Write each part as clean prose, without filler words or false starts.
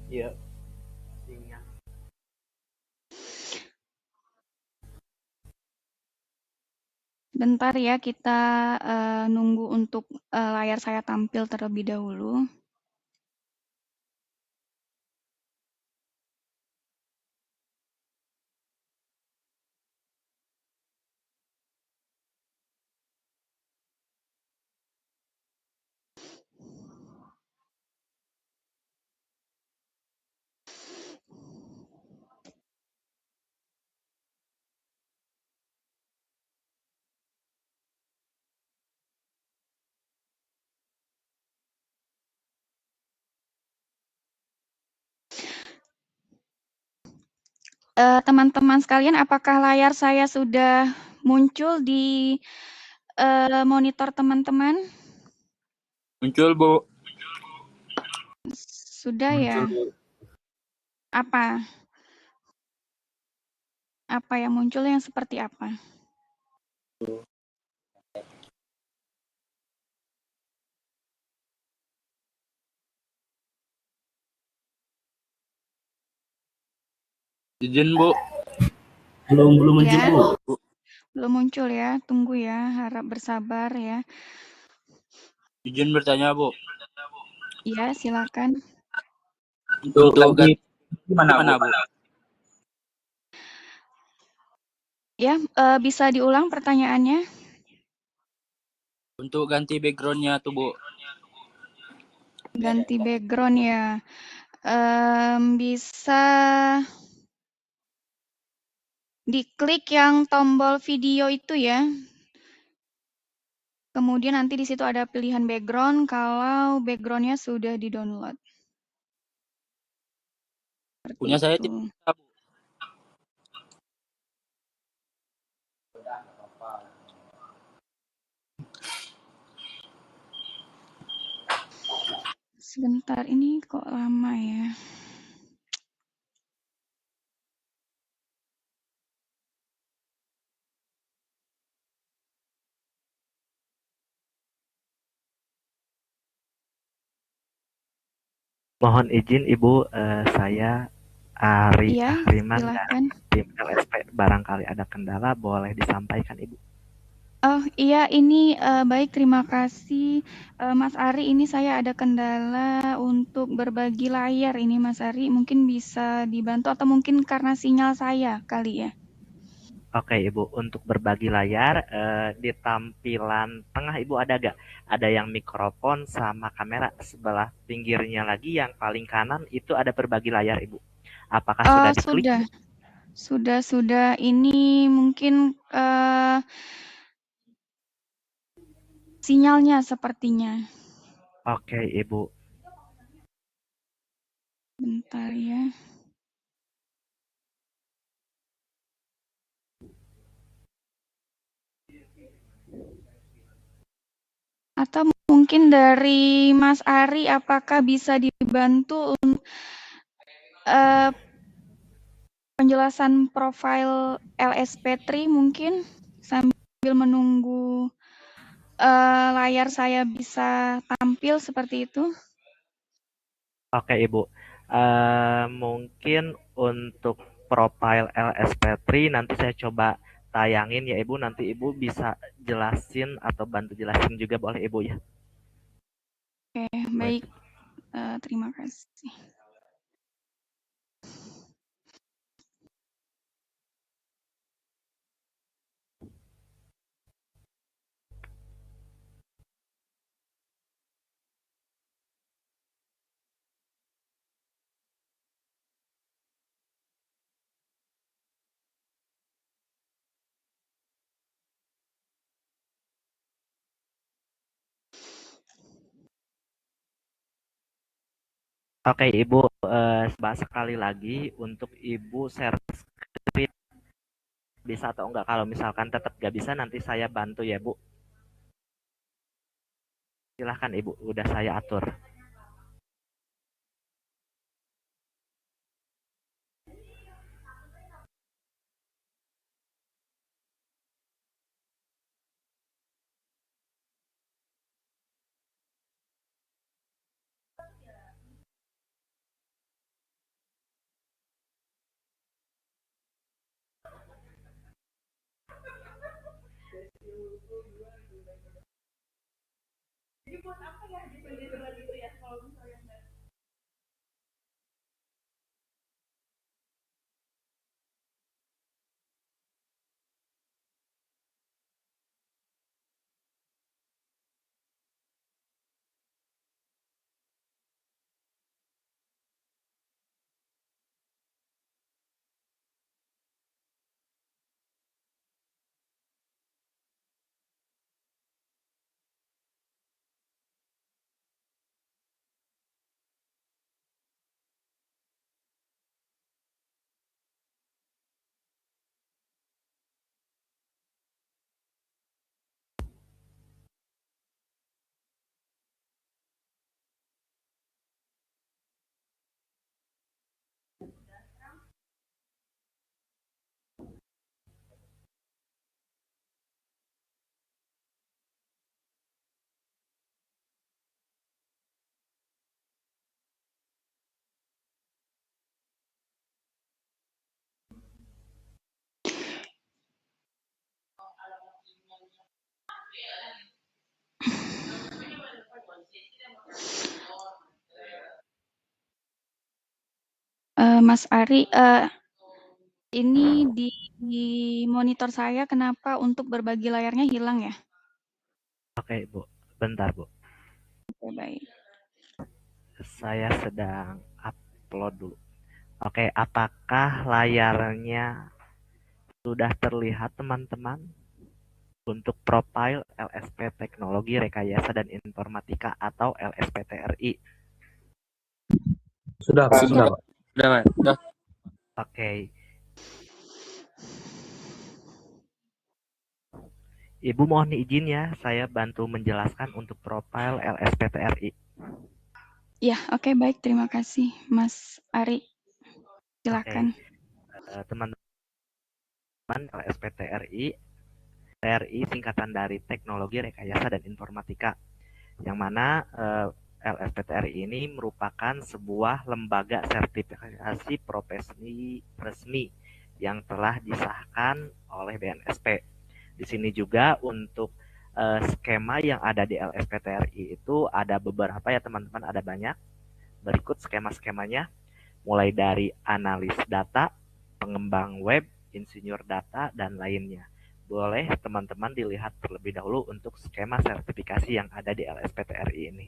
Iya, sinyal. Bentar ya, kita nunggu untuk layar saya tampil terlebih dahulu. Teman-teman sekalian, apakah layar saya sudah muncul di monitor teman-teman? Muncul, Bu. Sudah ya? Muncul, Bu. Apa? Apa yang muncul yang seperti apa? Izin, Bu. Belum muncul, Ya, Bu. belum muncul ya. Tunggu ya, harap bersabar ya. Izin bertanya, Bu. Ya, silakan. Untuk ganti mana, Bu? Ya, bisa diulang pertanyaannya? Untuk ganti background-nya tuh, Bu. Ganti background ya. Bisa diklik yang tombol video itu ya. Kemudian nanti di situ ada pilihan background kalau background-nya sudah di-download. Seperti Punya saya itu. tidak bisa, Bu. Sebentar, ini kok lama ya? Mohon izin Ibu, saya Ari Iya, Ahriman dari silakan. tim LSP. Barangkali ada kendala, boleh disampaikan Ibu. Oh iya, ini baik, terima kasih Mas Ari. Ini saya ada kendala untuk berbagi layar ini Mas Ari. Mungkin bisa dibantu atau mungkin karena sinyal saya kali ya. Oke Ibu, untuk berbagi layar, di tampilan tengah Ibu ada gak? Ada yang mikrofon sama kamera, sebelah pinggirnya lagi yang paling kanan itu ada berbagi layar Ibu. Apakah sudah diklik? Sudah, sudah. Ini mungkin sinyalnya sepertinya. Oke Ibu. Bentar ya. Atau mungkin dari Mas Ari, apakah bisa dibantu penjelasan profil LSP3 mungkin sambil menunggu layar saya bisa tampil seperti itu? Oke Ibu, mungkin untuk profile LSP3 nanti saya coba tayangin ya Ibu, nanti Ibu bisa jelasin atau bantu jelasin juga boleh Ibu ya. Oke, baik. Terima kasih. Oke Ibu, sekali lagi untuk Ibu share screen bisa atau enggak, kalau misalkan tetap nggak bisa nanti saya bantu ya Bu. Silahkan Ibu, udah saya atur. Mas Ari, ini di monitor saya kenapa untuk berbagi layarnya hilang ya? Oke, Bu. Bentar, Bu. Oke, baik. Saya sedang upload dulu. Oke, apakah layarnya sudah terlihat, teman-teman? Untuk profil LSP Teknologi Rekayasa dan Informatika atau LSPTRI. Sudah, Pak. Sudah, Pak. Udah, Mas. Udah. Oke. Ibu mohon izin ya, saya bantu menjelaskan untuk profil LSPTRI. Ya, oke, baik. Terima kasih, Mas Ari. Silakan. Teman-teman, LSPTRI, TRI singkatan dari Teknologi Rekayasa dan Informatika, yang mana LSPTRI ini merupakan sebuah lembaga sertifikasi profesi resmi yang telah disahkan oleh BNSP. Di sini juga untuk skema yang ada di LSPTRI itu ada beberapa ya teman-teman, ada banyak. Berikut skema-skemanya, mulai dari analis data, pengembang web, insinyur data, dan lainnya. Boleh teman-teman dilihat terlebih dahulu untuk skema sertifikasi yang ada di LSPTRI ini.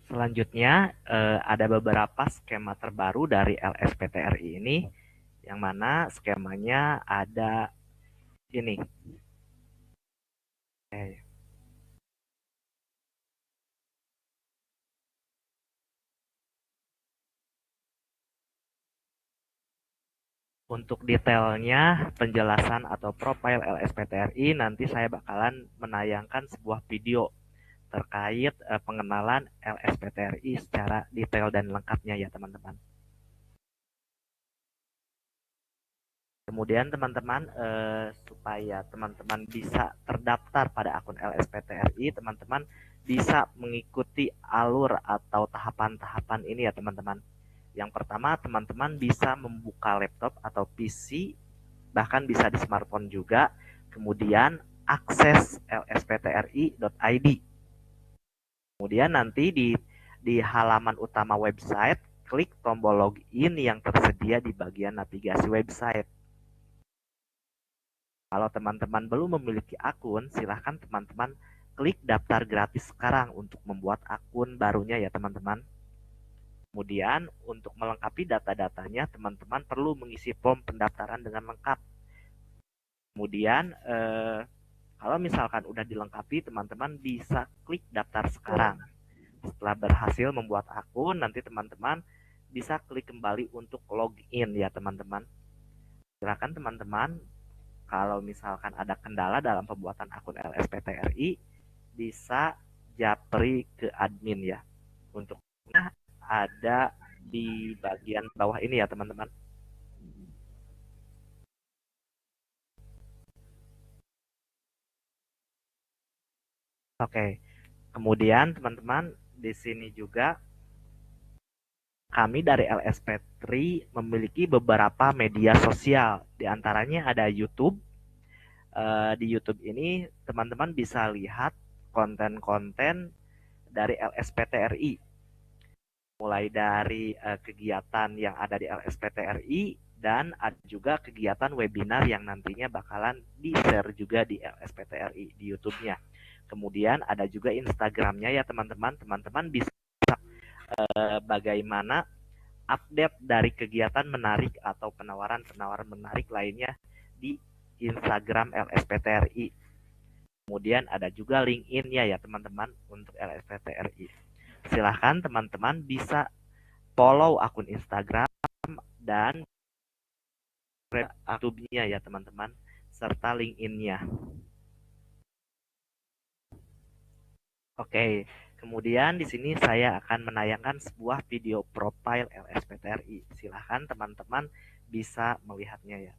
Selanjutnya ada beberapa skema terbaru dari LSPTRI ini, yang mana skemanya ada ini. Oke. Untuk detailnya, penjelasan atau profil LSPTRI, nanti saya bakalan menayangkan sebuah video terkait pengenalan LSPTRI secara detail dan lengkapnya ya teman-teman. Kemudian teman-teman, supaya teman-teman bisa terdaftar pada akun LSPTRI, teman-teman bisa mengikuti alur atau tahapan-tahapan ini ya teman-teman. Yang pertama, teman-teman bisa membuka laptop atau PC, bahkan bisa di smartphone juga, kemudian akses lsptri.id. Kemudian nanti di halaman utama website, klik tombol login yang tersedia di bagian navigasi website. Kalau teman-teman belum memiliki akun, silahkan teman-teman klik daftar gratis sekarang untuk membuat akun barunya ya teman-teman. Kemudian untuk melengkapi data-datanya, teman-teman perlu mengisi form pendaftaran dengan lengkap. Kemudian kalau misalkan udah dilengkapi, teman-teman bisa klik daftar sekarang. Setelah berhasil membuat akun, nanti teman-teman bisa klik kembali untuk login ya teman-teman. Silakan teman-teman, kalau misalkan ada kendala dalam pembuatan akun LSPTRI, bisa japri ke admin ya. Untuknya ada di bagian bawah ini ya teman-teman. Oke, kemudian teman-teman di sini juga kami dari LSP3 memiliki beberapa media sosial. Di antaranya ada YouTube. Di YouTube ini teman-teman bisa lihat konten-konten dari LSPTRI, mulai dari kegiatan yang ada di LSPTRI dan ada juga kegiatan webinar yang nantinya bakalan di-share juga di LSPTRI di YouTube-nya. Kemudian ada juga Instagram-nya ya teman-teman. Teman-teman bisa bagaimana update dari kegiatan menarik atau penawaran-penawaran menarik lainnya di Instagram LSPTRI. Kemudian ada juga LinkedIn-nya ya teman-teman untuk LSPTRI. Silahkan teman-teman bisa follow akun Instagram dan YouTube-nya ya teman-teman, serta LinkedIn-nya. Oke, kemudian di sini saya akan menayangkan sebuah video profile LSPTRI. Silahkan teman-teman bisa melihatnya ya.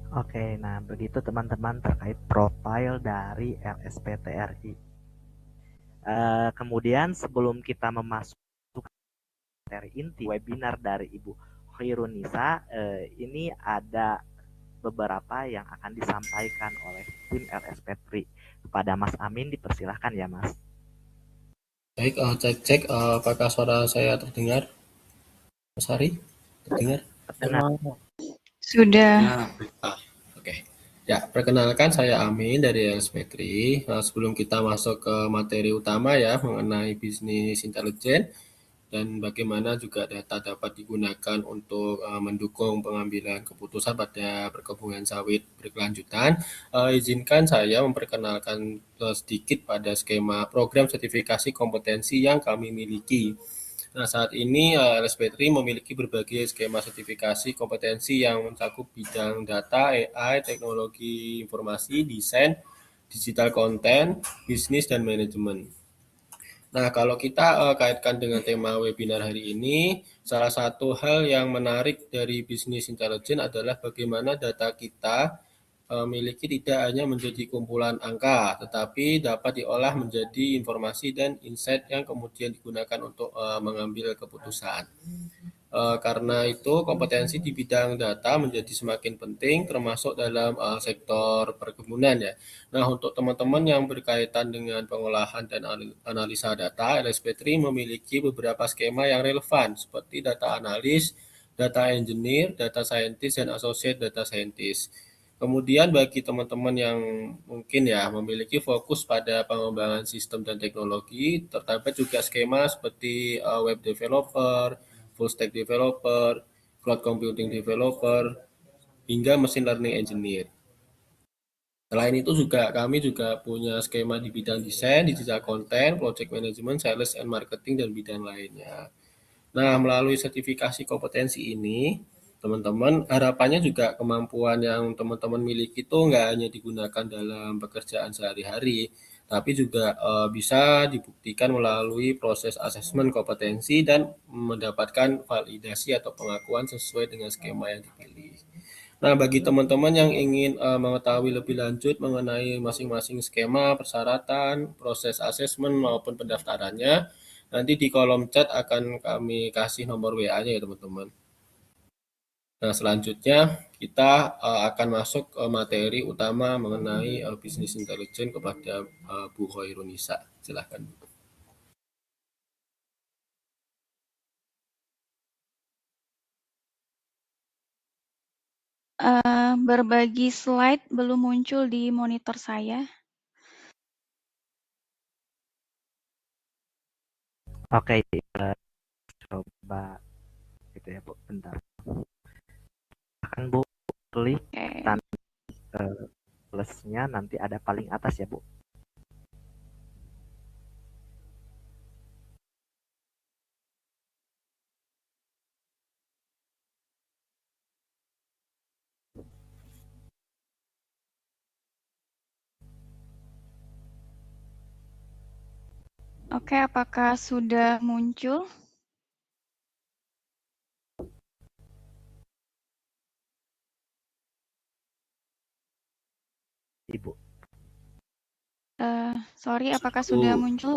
Oke, nah begitu teman-teman terkait profile dari LSPTRI. Kemudian sebelum kita memasuki materi inti webinar dari Ibu Khairunisa, ini ada beberapa yang akan disampaikan oleh tim LSP3 kepada Mas Amin. Dipersilahkan ya Mas. Baik, cek apakah suara saya terdengar? Mas Hari, terdengar? Terdengar. Sudah. Oke. Ya, perkenalkan saya Amin dari LSP3. Sebelum kita masuk ke materi utama ya mengenai bisnis intelijen, dan bagaimana juga data dapat digunakan untuk mendukung pengambilan keputusan pada perkebunan sawit berkelanjutan. Izinkan saya memperkenalkan sedikit pada skema program sertifikasi kompetensi yang kami miliki. Nah, saat ini LSP3 memiliki berbagai skema sertifikasi kompetensi yang mencakup bidang data, AI, teknologi informasi, desain, digital content, bisnis, dan manajemen. Nah, kalau kita kaitkan dengan tema webinar hari ini, salah satu hal yang menarik dari bisnis intelligence adalah bagaimana data kita miliki tidak hanya menjadi kumpulan angka, tetapi dapat diolah menjadi informasi dan insight yang kemudian digunakan untuk mengambil keputusan. Karena itu kompetensi di bidang data menjadi semakin penting termasuk dalam sektor perkebunan ya. Nah, untuk teman-teman yang berkaitan dengan pengolahan dan analisa data, LSP3 memiliki beberapa skema yang relevan seperti data analis, data engineer, data scientist, dan associate data scientist. Kemudian bagi teman-teman yang mungkin ya memiliki fokus pada pengembangan sistem dan teknologi, terdapat juga skema seperti web developer, full stack developer, cloud computing developer, hingga machine learning engineer. Selain itu juga kami juga punya skema di bidang desain, digital content, project management, sales and marketing, dan bidang lainnya. Nah, melalui sertifikasi kompetensi ini, teman-teman harapannya juga kemampuan yang teman-teman miliki itu nggak hanya digunakan dalam pekerjaan sehari-hari, tapi juga bisa dibuktikan melalui proses asesmen kompetensi dan mendapatkan validasi atau pengakuan sesuai dengan skema yang dipilih. Nah, bagi teman-teman yang ingin mengetahui lebih lanjut mengenai masing-masing skema, persyaratan, proses asesmen maupun pendaftarannya, nanti di kolom chat akan kami kasih nomor WA-nya ya teman-teman. Nah, selanjutnya kita akan masuk ke materi utama mengenai bisnis intelligence kepada Bu Khairunisa. Silahkan. Berbagi slide belum muncul di monitor saya. Oke, coba gitu ya Bu, bentar. Akan Bu klik plusnya nanti ada paling atas ya Bu. Oke, apakah sudah muncul? Ibu. Sorry, apakah sudah muncul?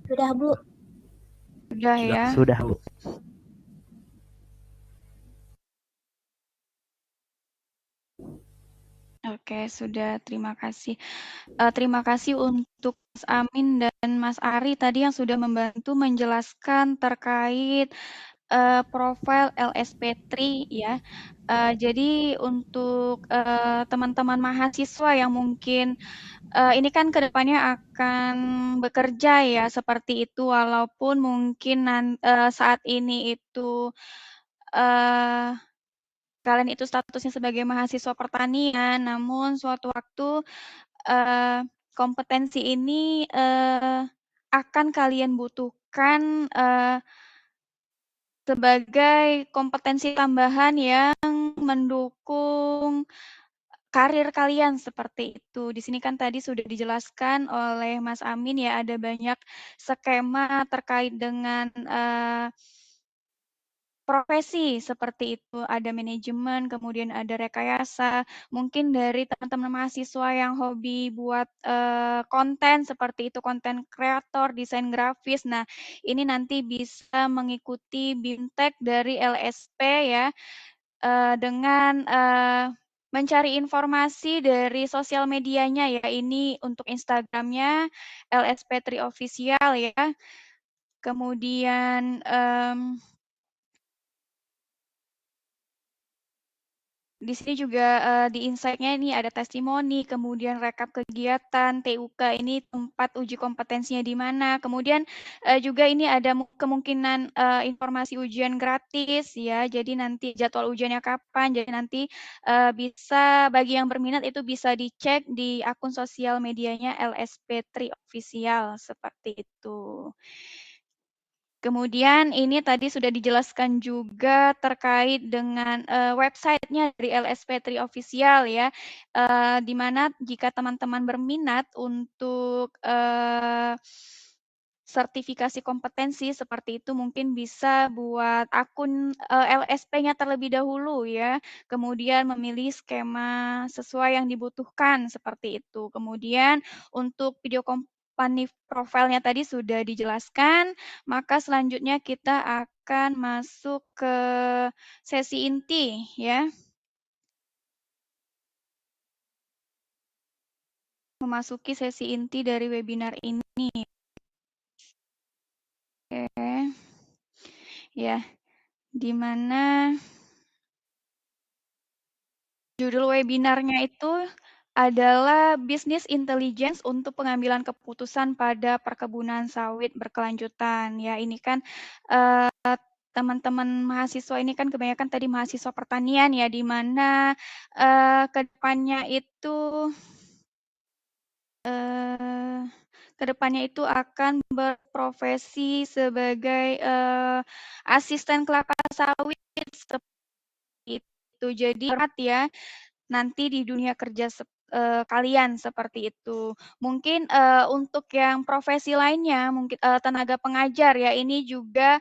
Sudah, Bu. Sudah ya. Sudah Bu. Oke, sudah. Terima kasih. Terima kasih untuk Mas Amin dan Mas Ari tadi yang sudah membantu menjelaskan terkait profil LSP3 ya. Jadi untuk teman-teman mahasiswa yang mungkin ini kan kedepannya akan bekerja ya seperti itu, walaupun mungkin saat ini itu kalian itu statusnya sebagai mahasiswa pertanian, namun suatu waktu kompetensi ini akan kalian butuhkan sebagai kompetensi tambahan yang mendukung karir kalian seperti itu. Di sini kan tadi sudah dijelaskan oleh Mas Amin ya, ada banyak skema terkait dengan profesi seperti itu, ada manajemen, kemudian ada rekayasa. Mungkin dari teman-teman mahasiswa yang hobi buat konten seperti itu, konten kreator, desain grafis. Nah, ini nanti bisa mengikuti BIMTEK dari LSP ya, dengan mencari informasi dari sosial medianya ya. Ini untuk Instagramnya LSP3 Official ya. Kemudian Di sini juga di insight-nya ini ada testimoni, kemudian rekap kegiatan, TUK ini tempat uji kompetensinya di mana, kemudian juga ini ada kemungkinan informasi ujian gratis ya, jadi nanti jadwal ujiannya kapan, jadi nanti bisa bagi yang berminat itu bisa dicek di akun sosial medianya LSP3 Official seperti itu. Kemudian ini tadi sudah dijelaskan juga terkait dengan website-nya dari LSP3 Official ya, di mana jika teman-teman berminat untuk sertifikasi kompetensi seperti itu mungkin bisa buat akun LSP-nya terlebih dahulu ya, kemudian memilih skema sesuai yang dibutuhkan seperti itu. Kemudian untuk video company profile-nya tadi sudah dijelaskan, maka selanjutnya kita akan masuk ke sesi inti ya. Memasuki sesi inti dari webinar ini. Oke. Ya, di mana judul webinarnya itu adalah Business Intelligence untuk pengambilan keputusan pada perkebunan sawit berkelanjutan. Ya, ini kan teman-teman mahasiswa ini kan kebanyakan tadi mahasiswa pertanian ya, di mana kedepannya itu akan berprofesi sebagai asisten kelapa sawit seperti itu. Jadi ya nanti di dunia kerja kalian seperti itu. Mungkin untuk yang profesi lainnya, mungkin tenaga pengajar ya, ini juga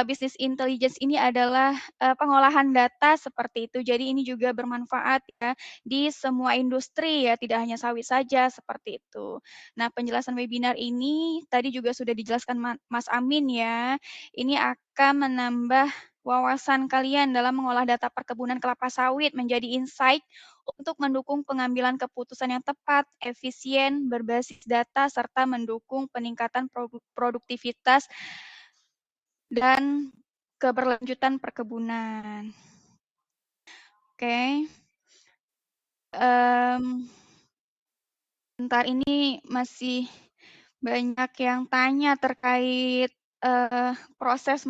business intelligence ini adalah pengolahan data seperti itu. Jadi ini juga bermanfaat ya di semua industri ya, tidak hanya sawit saja seperti itu. Nah, penjelasan webinar ini tadi juga sudah dijelaskan Mas Amin ya. Ini akan menambah wawasan kalian dalam mengolah data perkebunan kelapa sawit menjadi insight untuk mendukung pengambilan keputusan yang tepat, efisien, berbasis data, serta mendukung peningkatan produktivitas dan keberlanjutan perkebunan. Oke. Bentar ini masih banyak yang tanya terkait proses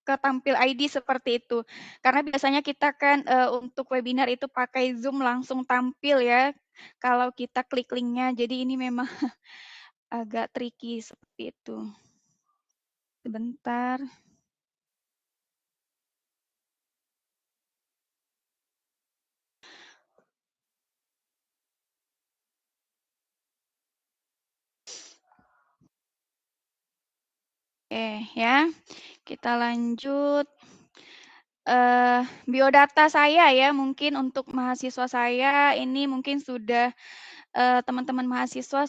ke tampil ID seperti itu. Karena biasanya kita kan untuk webinar itu pakai Zoom langsung tampil ya. Kalau kita klik linknya, jadi ini memang agak tricky seperti itu. Sebentar. Oke ya, kita lanjut. Biodata saya ya, mungkin untuk mahasiswa saya ini mungkin sudah teman-teman mahasiswa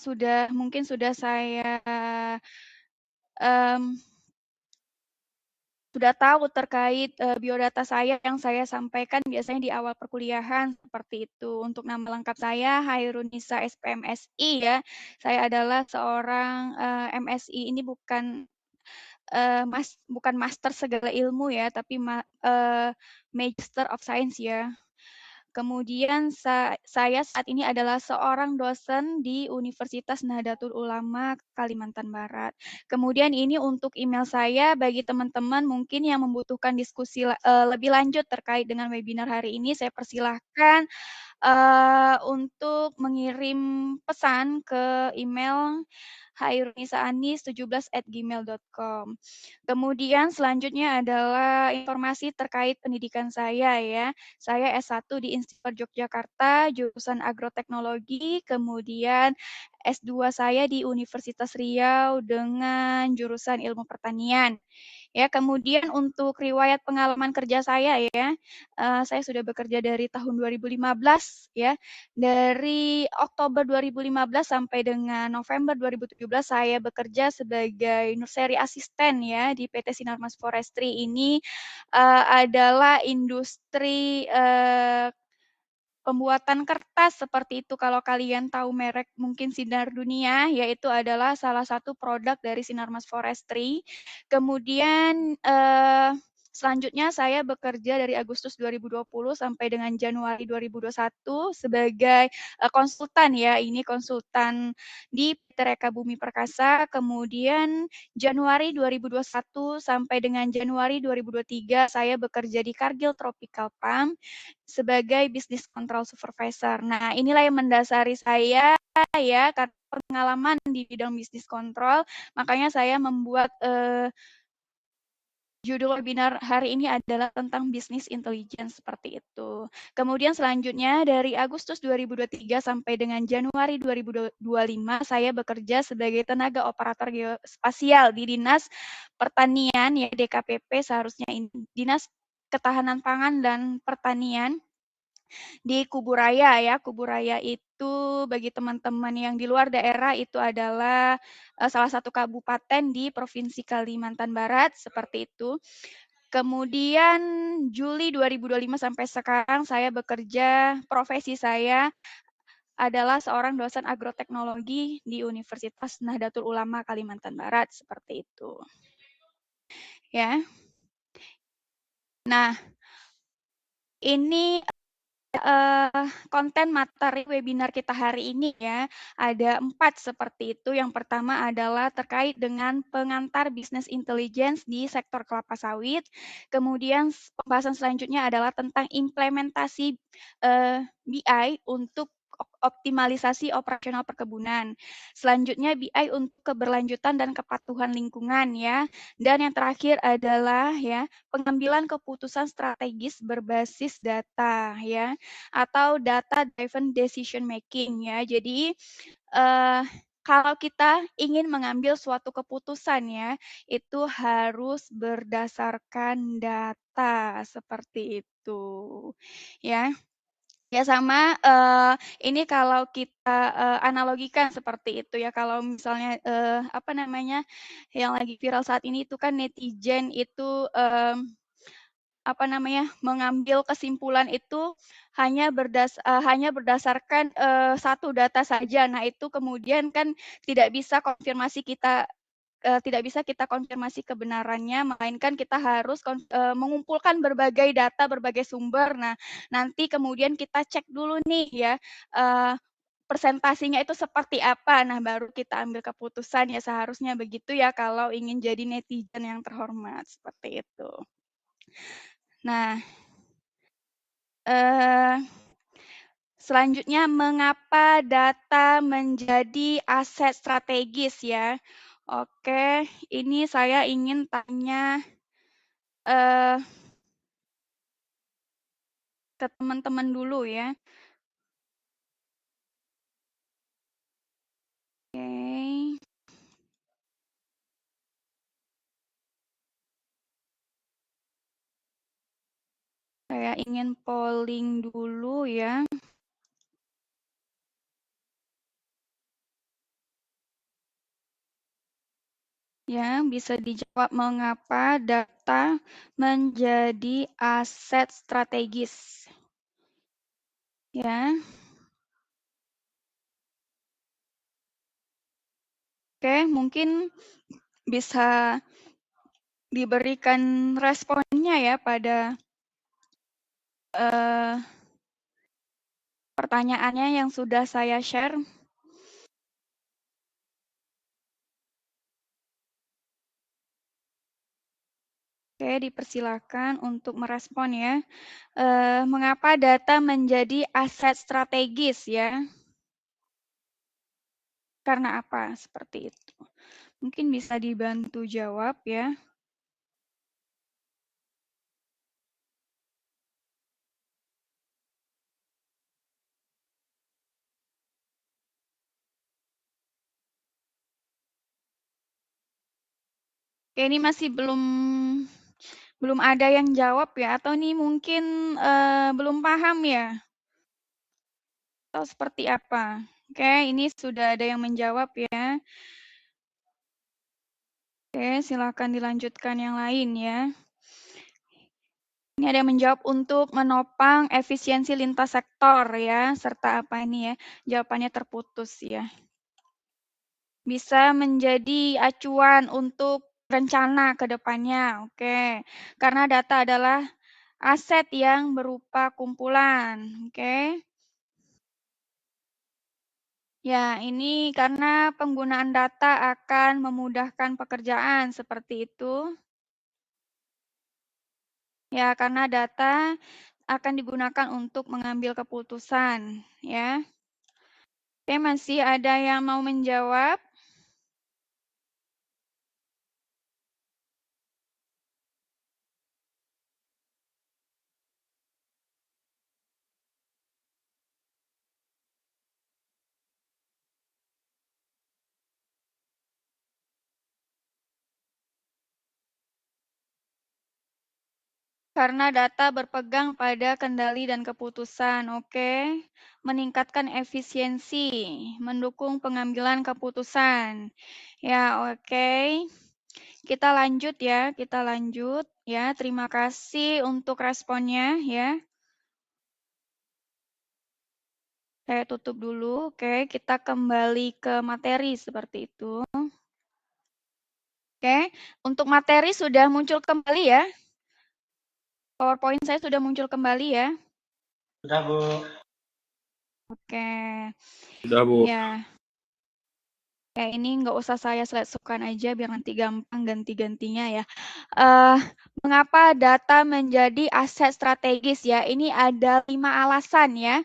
mungkin sudah saya sudah tahu terkait biodata saya yang saya sampaikan biasanya di awal perkuliahan seperti itu. Untuk nama lengkap saya Hairunisa SPMSI ya. Saya adalah seorang MSI ini bukan master segala ilmu ya, tapi Magister of Science ya. Kemudian saya saat ini adalah seorang dosen di Universitas Nahdlatul Ulama Kalimantan Barat. Kemudian ini untuk email saya bagi teman-teman mungkin yang membutuhkan diskusi lebih lanjut terkait dengan webinar hari ini, saya persilahkan untuk mengirim pesan ke email hairunisaani17@gmail.com. Kemudian selanjutnya adalah informasi terkait pendidikan saya ya. Saya S1 di Institut Yogyakarta, jurusan agroteknologi, kemudian S2 saya di Universitas Riau dengan jurusan ilmu pertanian. Ya, kemudian untuk riwayat pengalaman kerja saya ya, saya sudah bekerja dari tahun 2015 ya. Dari Oktober 2015 sampai dengan November 2017 saya bekerja sebagai nursery asisten ya di PT Sinarmas Forestry ini adalah industri pembuatan kertas seperti itu. Kalau kalian tahu merek mungkin Sinar Dunia, yaitu adalah salah satu produk dari Sinarmas Forestry. Kemudian Selanjutnya saya bekerja dari Agustus 2020 sampai dengan Januari 2021 sebagai konsultan ya. Ini konsultan di PT Reka Bumi Perkasa. Kemudian Januari 2021 sampai dengan Januari 2023 saya bekerja di Cargill Tropical Palm sebagai Business Control Supervisor. Nah, inilah yang mendasari saya ya, karena pengalaman di bidang bisnis kontrol, makanya saya membuat judul webinar hari ini adalah tentang bisnis intelligence seperti itu. Kemudian selanjutnya dari Agustus 2023 sampai dengan Januari 2025 saya bekerja sebagai tenaga operator geospasial di Dinas Pertanian ya DKPP, seharusnya ini Dinas Ketahanan Pangan dan Pertanian di Kuburaya ya. Kuburaya itu bagi teman-teman yang di luar daerah itu adalah salah satu kabupaten di Provinsi Kalimantan Barat seperti itu. Kemudian Juli 2025 sampai sekarang saya bekerja, profesi saya adalah seorang dosen agroteknologi di Universitas Nahdlatul Ulama Kalimantan Barat seperti itu. Ya. Nah, ini konten materi webinar kita hari ini ya, ada 4 seperti itu. Yang pertama adalah terkait dengan pengantar bisnis intelligence di sektor kelapa sawit. Kemudian pembahasan selanjutnya adalah tentang implementasi BI untuk optimalisasi operasional perkebunan. Selanjutnya BI untuk keberlanjutan dan kepatuhan lingkungan ya. Dan yang terakhir adalah ya, pengambilan keputusan strategis berbasis data ya, atau data driven decision making ya. Jadi kalau kita ingin mengambil suatu keputusan ya, itu harus berdasarkan data seperti itu ya. Ya sama, ini kalau kita analogikan seperti itu ya, kalau misalnya apa namanya, yang lagi viral saat ini itu kan netizen itu apa namanya, mengambil kesimpulan itu hanya berdasarkan satu data saja. Nah, itu kemudian kan tidak bisa kita konfirmasi kebenarannya, melainkan kita harus mengumpulkan berbagai data, berbagai sumber. Nah, nanti kemudian kita cek dulu nih ya, presentasinya itu seperti apa. Nah, baru kita ambil keputusan ya, seharusnya begitu ya kalau ingin jadi netizen yang terhormat, seperti itu. Nah, selanjutnya mengapa data menjadi aset strategis ya. Oke, ini saya ingin tanya ke teman-teman dulu ya. Oke. Saya ingin polling dulu ya. Ya, bisa dijawab mengapa data menjadi aset strategis. Ya. Oke, mungkin bisa diberikan responnya ya pada pertanyaannya yang sudah saya share. Oke, dipersilakan untuk merespon ya. Mengapa data menjadi aset strategis ya? Karena apa? Seperti itu. Mungkin bisa dibantu jawab ya. Oke, ini masih belum ada yang jawab ya, atau nih mungkin belum paham ya? Atau seperti apa? Oke, ini sudah ada yang menjawab ya. Oke, silakan dilanjutkan yang lain ya. Ini ada yang menjawab untuk menopang efisiensi lintas sektor ya, serta apa ini ya, jawabannya terputus ya. Bisa menjadi acuan untuk rencana ke depannya, oke. Karena data adalah aset yang berupa kumpulan, oke. Ya, ini karena penggunaan data akan memudahkan pekerjaan, seperti itu. Ya, karena data akan digunakan untuk mengambil keputusan, ya. Oke, masih ada yang mau menjawab? Karena data berpegang pada kendali dan keputusan, oke. Meningkatkan efisiensi, mendukung pengambilan keputusan. Ya, oke. Kita lanjut ya, kita lanjut ya. Terima kasih untuk responnya ya. Saya tutup dulu, oke. Kita kembali ke materi seperti itu. Oke, untuk materi sudah muncul kembali ya. PowerPoint saya sudah muncul kembali ya. Sudah, Bu. Oke. Sudah, Bu. Ya. Ya, ini nggak usah saya selesaikan aja biar nanti gampang ganti-gantinya ya. Mengapa data menjadi aset strategis ya? Ini ada 5 alasan ya.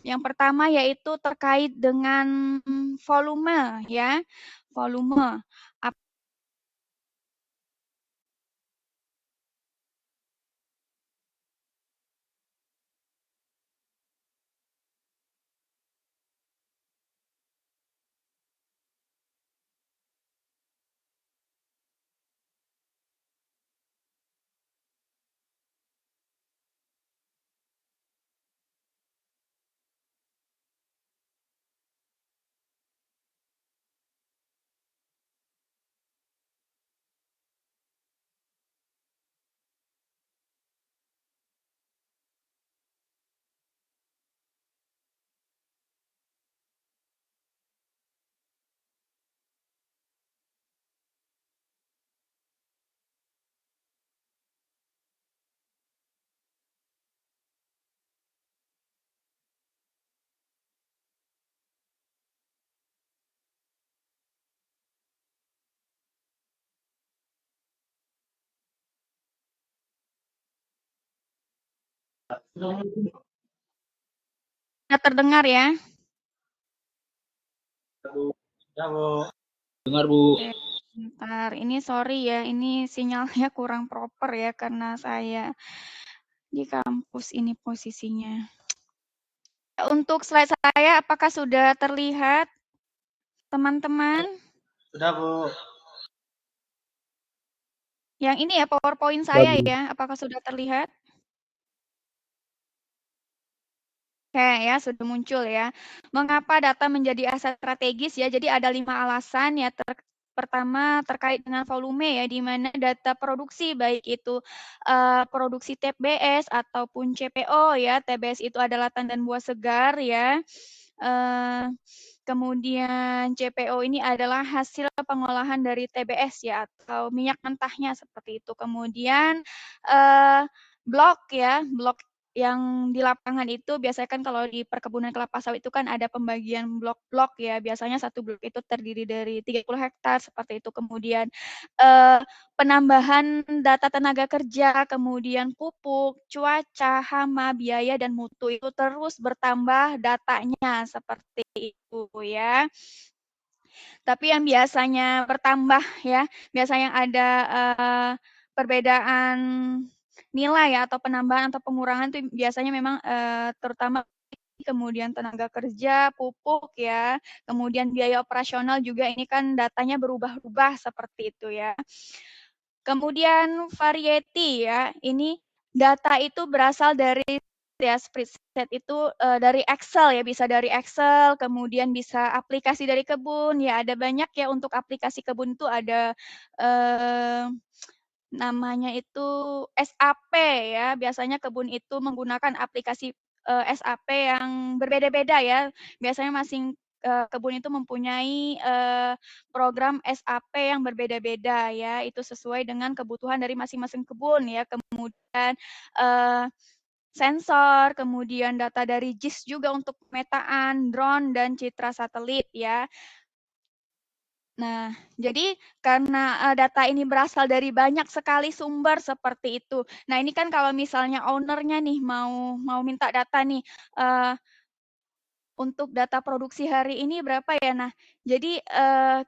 Yang pertama yaitu terkait dengan volume ya. Volume. Sudah terdengar ya? Sudah, Bu. Dengar, Bu. Oke, bentar. Ini sorry ya, ini sinyalnya kurang proper ya karena saya di kampus ini posisinya. Untuk slide saya apakah sudah terlihat teman-teman? Sudah, Bu. Yang ini ya PowerPoint saya ya, apakah sudah terlihat? Oke ya, sudah muncul ya. Mengapa data menjadi aset strategis ya? Jadi ada 5 alasan ya. Pertama terkait dengan volume ya, di mana data produksi baik itu produksi TBS ataupun CPO ya. TBS itu adalah tandan buah segar ya. Kemudian CPO ini adalah hasil pengolahan dari TBS ya, atau minyak mentahnya seperti itu. Kemudian blok ya, blok yang di lapangan itu biasanya kan kalau di perkebunan kelapa sawit itu kan ada pembagian blok-blok ya. Biasanya satu blok itu terdiri dari 30 hektar seperti itu. Kemudian penambahan data tenaga kerja, kemudian pupuk, cuaca, hama, biaya dan mutu itu terus bertambah datanya seperti itu ya. Tapi yang biasanya bertambah ya, biasanya ada perbedaan nilai ya atau penambahan atau pengurangan itu biasanya memang terutama kemudian tenaga kerja, pupuk ya, kemudian biaya operasional juga ini kan datanya berubah-ubah seperti itu ya. Kemudian variety ya, ini data itu berasal dari ya spreadsheet itu dari Excel ya, bisa dari Excel, kemudian bisa aplikasi dari kebun, ya ada banyak ya untuk aplikasi kebun itu ada namanya itu SAP ya, biasanya kebun itu menggunakan aplikasi SAP yang berbeda-beda ya, biasanya kebun itu mempunyai program SAP yang berbeda-beda ya, itu sesuai dengan kebutuhan dari masing-masing kebun ya. Kemudian sensor, kemudian data dari JIS juga untuk pemetaan, drone dan citra satelit ya. Nah, jadi karena data ini berasal dari banyak sekali sumber seperti itu. Nah, ini kan kalau misalnya owner-nya nih mau minta data nih, untuk data produksi hari ini berapa ya? Nah, jadi,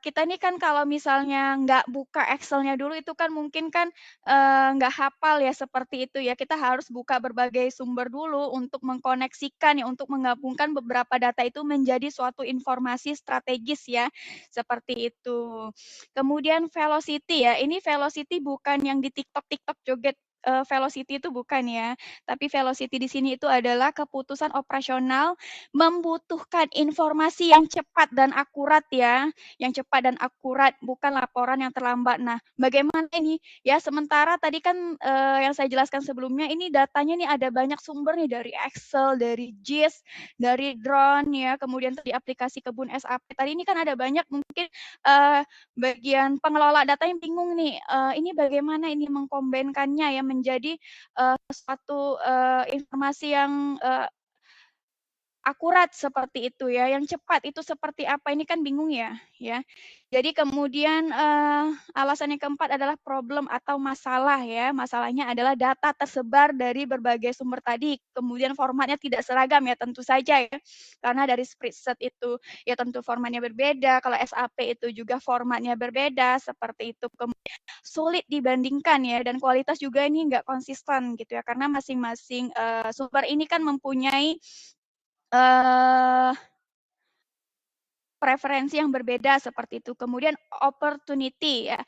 kita nih kan kalau misalnya nggak buka Excel-nya dulu itu kan mungkin kan, nggak hafal ya seperti itu ya. Kita harus buka berbagai sumber dulu untuk mengkoneksikan ya, untuk menggabungkan beberapa data itu menjadi suatu informasi strategis ya, seperti itu. Kemudian velocity ya, ini velocity bukan yang di TikTok joget, velocity itu bukan ya, tapi velocity di sini itu adalah keputusan operasional membutuhkan informasi yang cepat dan akurat ya, yang cepat dan akurat, bukan laporan yang terlambat. Nah, bagaimana ini? Ya, sementara tadi kan, yang saya jelaskan sebelumnya ini datanya nih ada banyak sumber nih dari Excel, dari JIS, dari drone ya, kemudian tadi aplikasi kebun SAP. Tadi ini kan ada banyak mungkin, bagian pengelola data yang bingung nih, ini bagaimana ini mengkombinkannya ya menjadi, suatu, informasi yang, akurat seperti itu ya, yang cepat itu seperti apa, ini kan bingung ya, ya. Jadi kemudian, alasan yang keempat adalah problem atau masalah ya, masalahnya adalah data tersebar dari berbagai sumber tadi, kemudian formatnya tidak seragam ya, tentu saja ya, karena dari spreadsheet itu ya tentu formatnya berbeda, kalau SAP itu juga formatnya berbeda, seperti itu. Sulit dibandingkan ya, dan kualitas juga ini nggak konsisten gitu ya, karena masing-masing, sumber ini kan mempunyai Eee, preferensi yang berbeda seperti itu. Kemudian opportunity ya.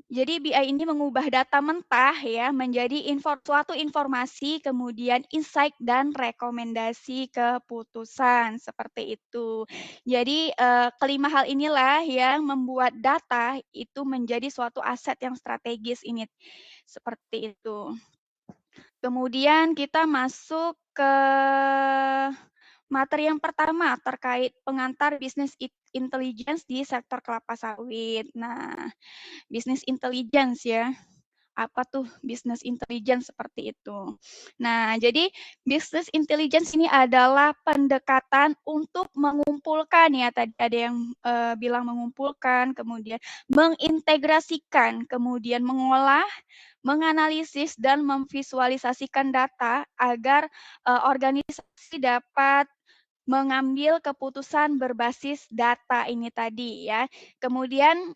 Jadi BI ini mengubah data mentah ya menjadi suatu informasi, kemudian insight dan rekomendasi keputusan, seperti itu. Jadi, kelima hal inilah yang membuat data itu menjadi suatu aset yang strategis ini, seperti itu. Kemudian kita masuk ke materi yang pertama terkait pengantar bisnis intelligence di sektor kelapa sawit. Nah, bisnis intelligence ya. Apa tuh bisnis intelligence seperti itu. Nah, jadi bisnis intelligence ini adalah pendekatan untuk mengumpulkan ya, tadi ada yang bilang mengumpulkan, kemudian mengintegrasikan, kemudian mengolah, menganalisis dan memvisualisasikan data agar organisasi dapat mengambil keputusan berbasis data ini tadi ya. Kemudian,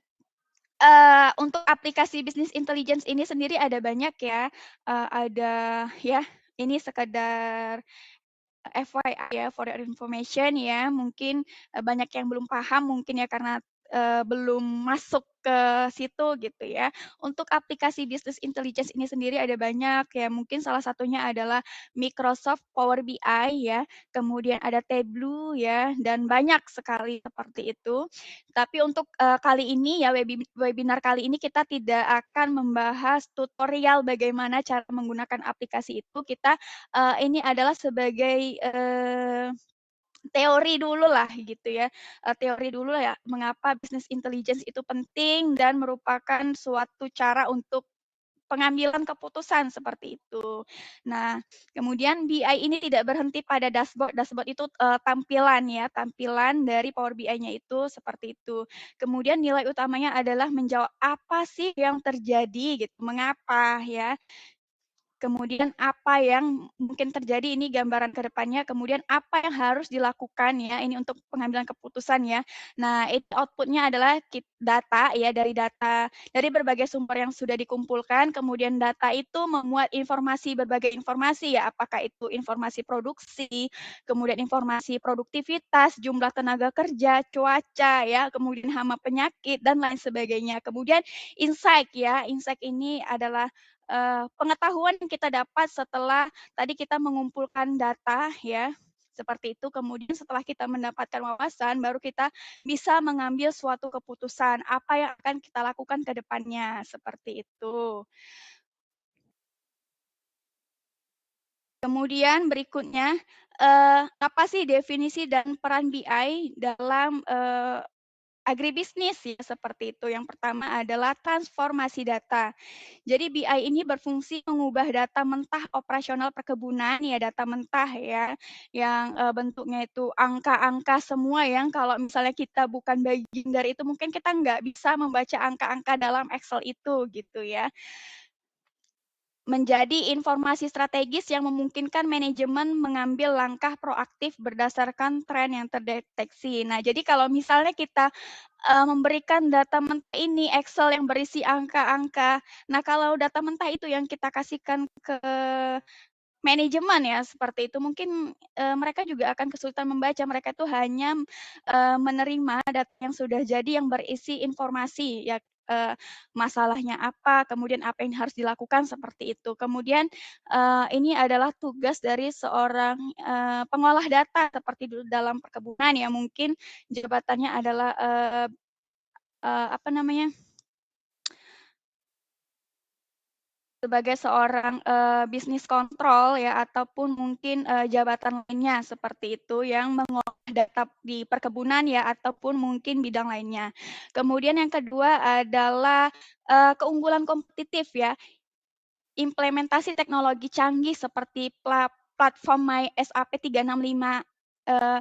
untuk aplikasi bisnis intelligence ini sendiri ada banyak ya, ada ya, ini sekedar FYI ya, for your information ya, mungkin, banyak yang belum paham mungkin ya karena, belum masuk ke situ gitu ya. Untuk aplikasi bisnis intelligence ini sendiri ada banyak ya, mungkin salah satunya adalah Microsoft Power BI ya, kemudian ada Tableau ya, dan banyak sekali seperti itu. Tapi untuk, kali ini ya, webinar kali ini kita tidak akan membahas tutorial bagaimana cara menggunakan aplikasi itu, kita ini adalah sebagai, teori dulu lah gitu ya, teori dulu ya, mengapa bisnis intelligence itu penting dan merupakan suatu cara untuk pengambilan keputusan seperti itu. Nah, kemudian BI ini tidak berhenti pada dashboard, dashboard itu, tampilan ya, tampilan dari Power BI-nya itu seperti itu. Kemudian nilai utamanya adalah menjawab apa sih yang terjadi gitu, mengapa ya. Kemudian apa yang mungkin terjadi ini gambaran ke depannya, kemudian apa yang harus dilakukan ya, ini untuk pengambilan keputusan ya. Nah, itu output-nya adalah data ya, dari berbagai sumber yang sudah dikumpulkan, kemudian data itu memuat informasi, berbagai informasi ya, apakah itu informasi produksi, kemudian informasi produktivitas, jumlah tenaga kerja, cuaca ya, kemudian hama penyakit, dan lain sebagainya. Kemudian insight ya, insight ini adalah pengetahuan yang kita dapat setelah tadi kita mengumpulkan data ya, seperti itu. Kemudian setelah kita mendapatkan wawasan, baru kita bisa mengambil suatu keputusan, apa yang akan kita lakukan ke depannya, seperti itu. Kemudian berikutnya, apa sih definisi dan peran BI dalam, agribisnis ya, seperti itu. Yang pertama adalah transformasi data. Jadi BI ini berfungsi mengubah data mentah operasional perkebunan ya, data mentah ya, yang, bentuknya itu angka-angka semua yang kalau misalnya kita bukan bagian dari itu, mungkin kita nggak bisa membaca angka-angka dalam Excel itu, gitu ya. Menjadi informasi strategis yang memungkinkan manajemen mengambil langkah proaktif berdasarkan tren yang terdeteksi. Nah, jadi kalau misalnya kita, memberikan data mentah ini Excel yang berisi angka-angka, nah kalau data mentah itu yang kita kasihkan ke manajemen ya, seperti itu. Mungkin, mereka juga akan kesulitan membaca, mereka itu hanya, menerima data yang sudah jadi yang berisi informasi ya, masalahnya apa, kemudian apa yang harus dilakukan, seperti itu. Kemudian, ini adalah tugas dari seorang, pengolah data seperti dalam perkebunan ya, mungkin jabatannya adalah, apa namanya, sebagai seorang, bisnis kontrol ya, ataupun mungkin, jabatan lainnya seperti itu yang mengolah data di perkebunan ya, ataupun mungkin bidang lainnya. Kemudian yang kedua adalah, keunggulan kompetitif ya, implementasi teknologi canggih seperti platform MySAP 365, eee,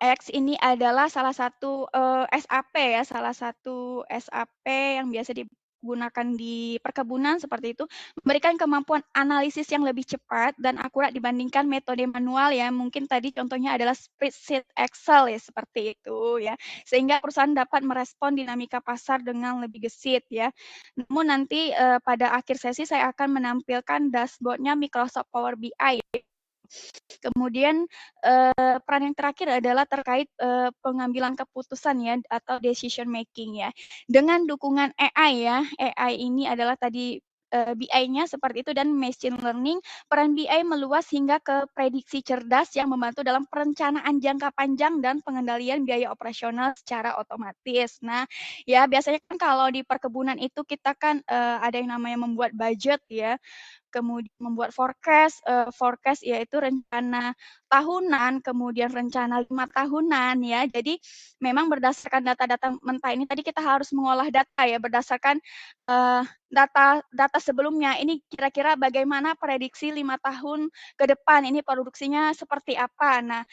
X ini adalah salah satu, SAP ya, salah satu SAP yang biasa digunakan di perkebunan seperti itu, memberikan kemampuan analisis yang lebih cepat dan akurat dibandingkan metode manual ya, mungkin tadi contohnya adalah spreadsheet Excel ya, seperti itu ya. Sehingga perusahaan dapat merespon dinamika pasar dengan lebih gesit ya. Namun nanti, pada akhir sesi saya akan menampilkan dashboard-nya Microsoft Power BI. Kemudian, peran yang terakhir adalah terkait, pengambilan keputusan ya, atau decision making ya. Dengan dukungan AI ya, AI ini adalah tadi, BI-nya seperti itu dan machine learning, peran BI meluas hingga ke prediksi cerdas yang membantu dalam perencanaan jangka panjang dan pengendalian biaya operasional secara otomatis. Nah, ya biasanya kan kalau di perkebunan itu kita kan, ada yang namanya membuat budget ya, kemudian membuat forecast yaitu rencana tahunan, kemudian rencana 5 tahunan ya. Jadi memang berdasarkan data-data mentah ini tadi kita harus mengolah data ya, berdasarkan, data data sebelumnya. Ini kira-kira bagaimana prediksi 5 tahun ke depan, ini produksinya seperti apa. Nah,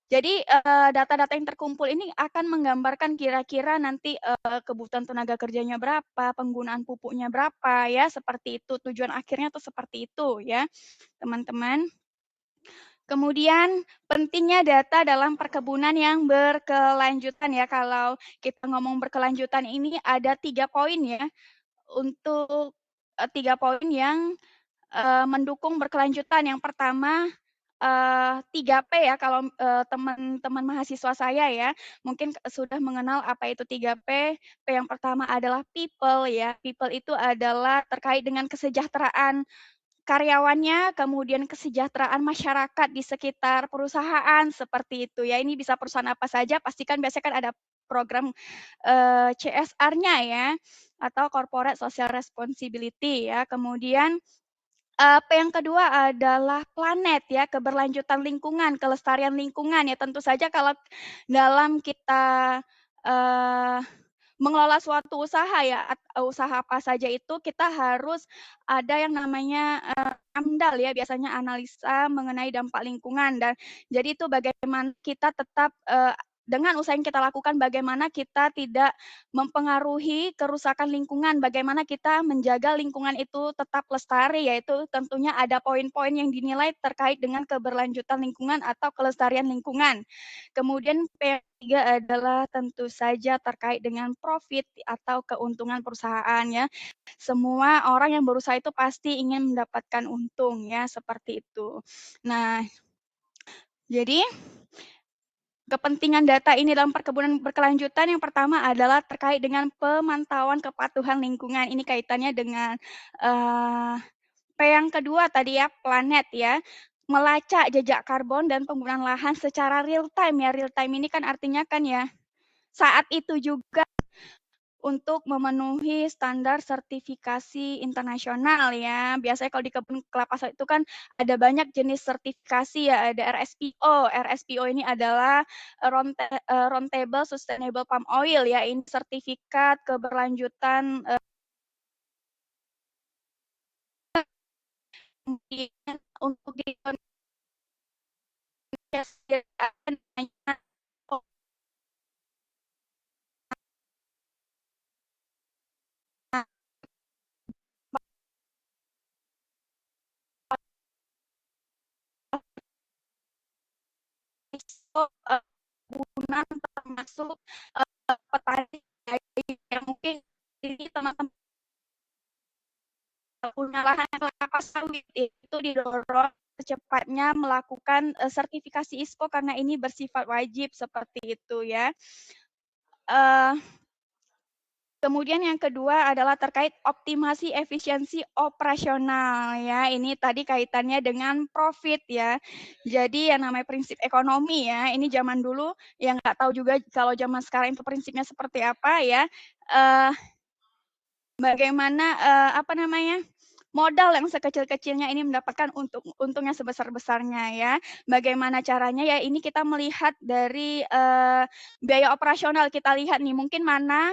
jadi, data-data yang terkumpul ini akan menggambarkan kira-kira nanti, kebutuhan tenaga kerjanya berapa, penggunaan pupuknya berapa, ya seperti itu. Tujuan akhirnya tuh seperti itu ya, teman-teman. Kemudian pentingnya data dalam perkebunan yang berkelanjutan ya. Kalau kita ngomong berkelanjutan ini ada 3 poin ya, untuk, 3 poin yang, mendukung berkelanjutan. Yang pertama 3P ya kalau, teman-teman mahasiswa saya ya, mungkin sudah mengenal apa itu 3P. P yang pertama adalah people ya, people itu adalah terkait dengan kesejahteraan karyawannya, kemudian kesejahteraan masyarakat di sekitar perusahaan, seperti itu ya. Ini bisa perusahaan apa saja, pastikan biasanya kan ada program, CSR-nya ya, atau corporate social responsibility ya. Kemudian P yang kedua adalah planet ya, keberlanjutan lingkungan, kelestarian lingkungan ya. Tentu saja kalau dalam kita, eee, mengelola suatu usaha ya, usaha apa saja itu kita harus ada yang namanya, AMDAL ya, biasanya analisa mengenai dampak lingkungan dan jadi itu bagaimana kita tetap, dengan usaha yang kita lakukan bagaimana kita tidak mempengaruhi kerusakan lingkungan, bagaimana kita menjaga lingkungan itu tetap lestari, yaitu tentunya ada poin-poin yang dinilai terkait dengan keberlanjutan lingkungan atau kelestarian lingkungan. Kemudian P yang ketiga adalah tentu saja terkait dengan profit atau keuntungan perusahaan ya. Semua orang yang berusaha itu pasti ingin mendapatkan untung ya, seperti itu. Nah, jadi kepentingan data ini dalam perkebunan berkelanjutan yang pertama adalah terkait dengan pemantauan kepatuhan lingkungan. Ini kaitannya dengan, P yang kedua tadi ya, planet ya, melacak jejak karbon dan penggunaan lahan secara real time ya. Real time ini kan artinya kan ya, saat itu juga untuk memenuhi standar sertifikasi internasional ya. Biasanya kalau di kebun kelapa sawit itu kan ada banyak jenis sertifikasi ya, ada RSPO. RSPO ini adalah Roundtable Sustainable Palm Oil ya. Ini sertifikat keberlanjutan untuk di Indonesia namanya kebunan termasuk petani yang mungkin ini teman-teman punya lahan kelapa sawit itu didorong secepatnya melakukan sertifikasi ISPO karena ini bersifat wajib seperti itu ya. Kemudian yang kedua adalah terkait optimasi efisiensi operasional ya. Ini tadi kaitannya dengan profit ya. Jadi yang namanya prinsip ekonomi ya. Ini zaman dulu yang nggak tahu juga kalau zaman sekarang itu prinsipnya seperti apa ya. Bagaimana modal yang sekecil-kecilnya ini mendapatkan untungnya sebesar-besarnya ya. Bagaimana caranya ya ini kita melihat dari biaya operasional, kita lihat nih mungkin mana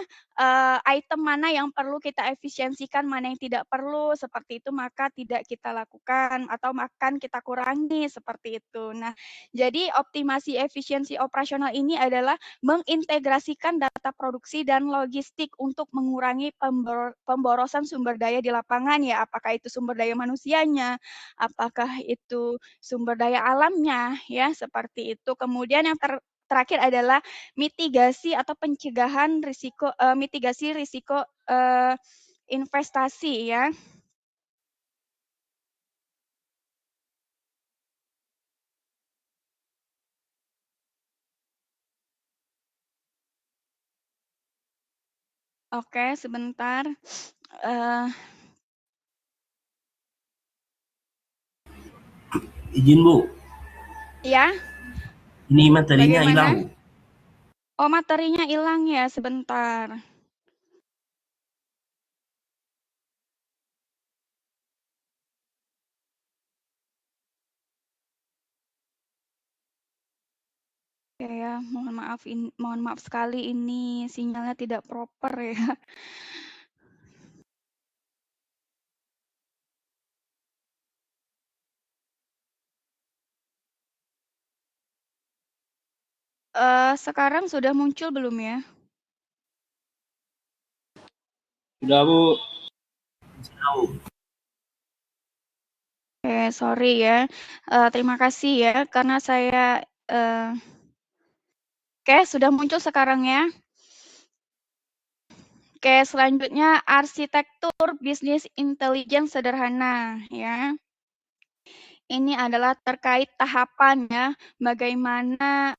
item mana yang perlu kita efisiensikan, mana yang tidak perlu, seperti itu maka tidak kita lakukan atau akan kita kurangi seperti itu. Nah, jadi optimasi efisiensi operasional ini adalah mengintegrasikan data produksi dan logistik untuk mengurangi pemborosan sumber daya di lapangan ya, apakah itu sumber daya manusianya, apakah itu sumber daya alamnya ya, seperti itu. Kemudian yang terakhir adalah mitigasi atau pencegahan risiko mitigasi risiko investasi ya. Oke, sebentar. Izin Bu, Ya, ini materinya bagaimana? hilang Bu. Oh, materinya hilang ya, sebentar. Oke ya, mohon maaf sekali ini sinyalnya tidak proper ya. Sekarang sudah muncul belum ya? Sudah, Bu. Tahu. Oke, sorry ya. Terima kasih ya karena saya oke, sudah muncul sekarang ya. Oke, selanjutnya arsitektur bisnis intelijen sederhana ya. Ini adalah terkait tahapan ya, bagaimana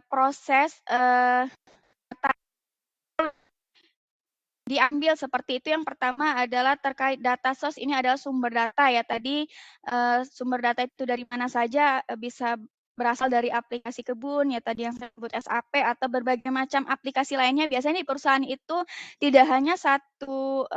proses diambil seperti itu. Yang pertama adalah terkait data source, ini adalah sumber data ya. Tadi sumber data itu dari mana saja, bisa berasal dari aplikasi kebun ya tadi yang saya sebut SAP atau berbagai macam aplikasi lainnya. Biasanya di perusahaan itu tidak hanya satu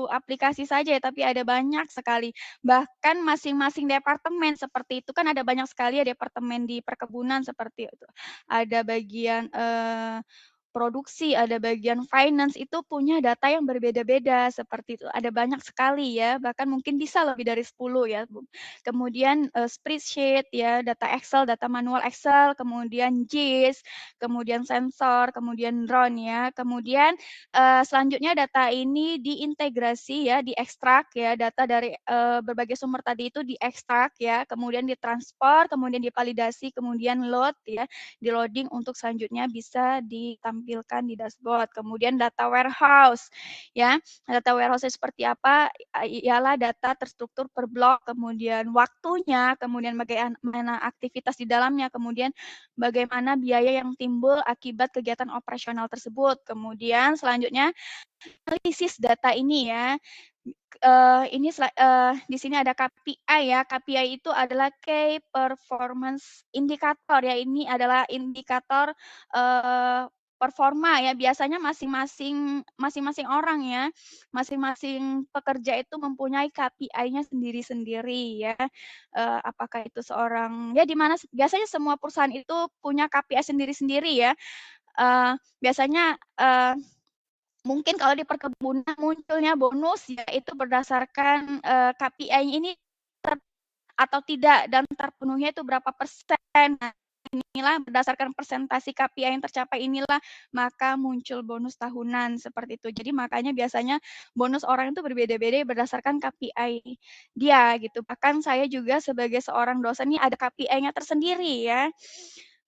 aplikasi saja ya, tapi ada banyak sekali. Bahkan masing-masing departemen seperti itu kan ada banyak sekali ya departemen di perkebunan seperti itu. Ada bagian produksi, ada bagian finance, itu punya data yang berbeda-beda seperti itu. Ada banyak sekali ya, bahkan mungkin bisa lebih dari 10 ya. Kemudian spreadsheet ya, data Excel, data manual Excel, kemudian JIS, kemudian sensor, kemudian drone ya. Kemudian selanjutnya data ini diintegrasi ya, diekstrak ya, data dari berbagai sumber tadi itu diekstrak ya, kemudian ditransfer, kemudian divalidasi, kemudian load ya, di loading untuk selanjutnya bisa ditampilkan di dashboard. Kemudian data warehouse ya. Data warehouse seperti apa? Ialah data terstruktur per blok, kemudian waktunya, kemudian bagaimana aktivitas di dalamnya, kemudian bagaimana biaya yang timbul akibat kegiatan operasional tersebut. Kemudian selanjutnya analisis data ini ya. Di sini ada KPI ya. KPI itu adalah Key Performance Indicator ya. Ini adalah indikator performa ya. Biasanya masing-masing orang ya, masing-masing pekerja itu mempunyai KPI-nya sendiri-sendiri ya. Apakah itu seorang ya di mana biasanya semua perusahaan itu punya KPI sendiri-sendiri ya. Biasanya mungkin kalau di perkebunan munculnya bonus ya itu berdasarkan KPI ini atau tidak dan terpenuhnya itu berapa persen. Nah, inilah berdasarkan persentase KPI yang tercapai inilah maka muncul bonus tahunan seperti itu. Jadi makanya biasanya bonus orang itu berbeda-beda berdasarkan KPI dia gitu. Bahkan saya juga sebagai seorang dosen ini ada KPI-nya tersendiri ya.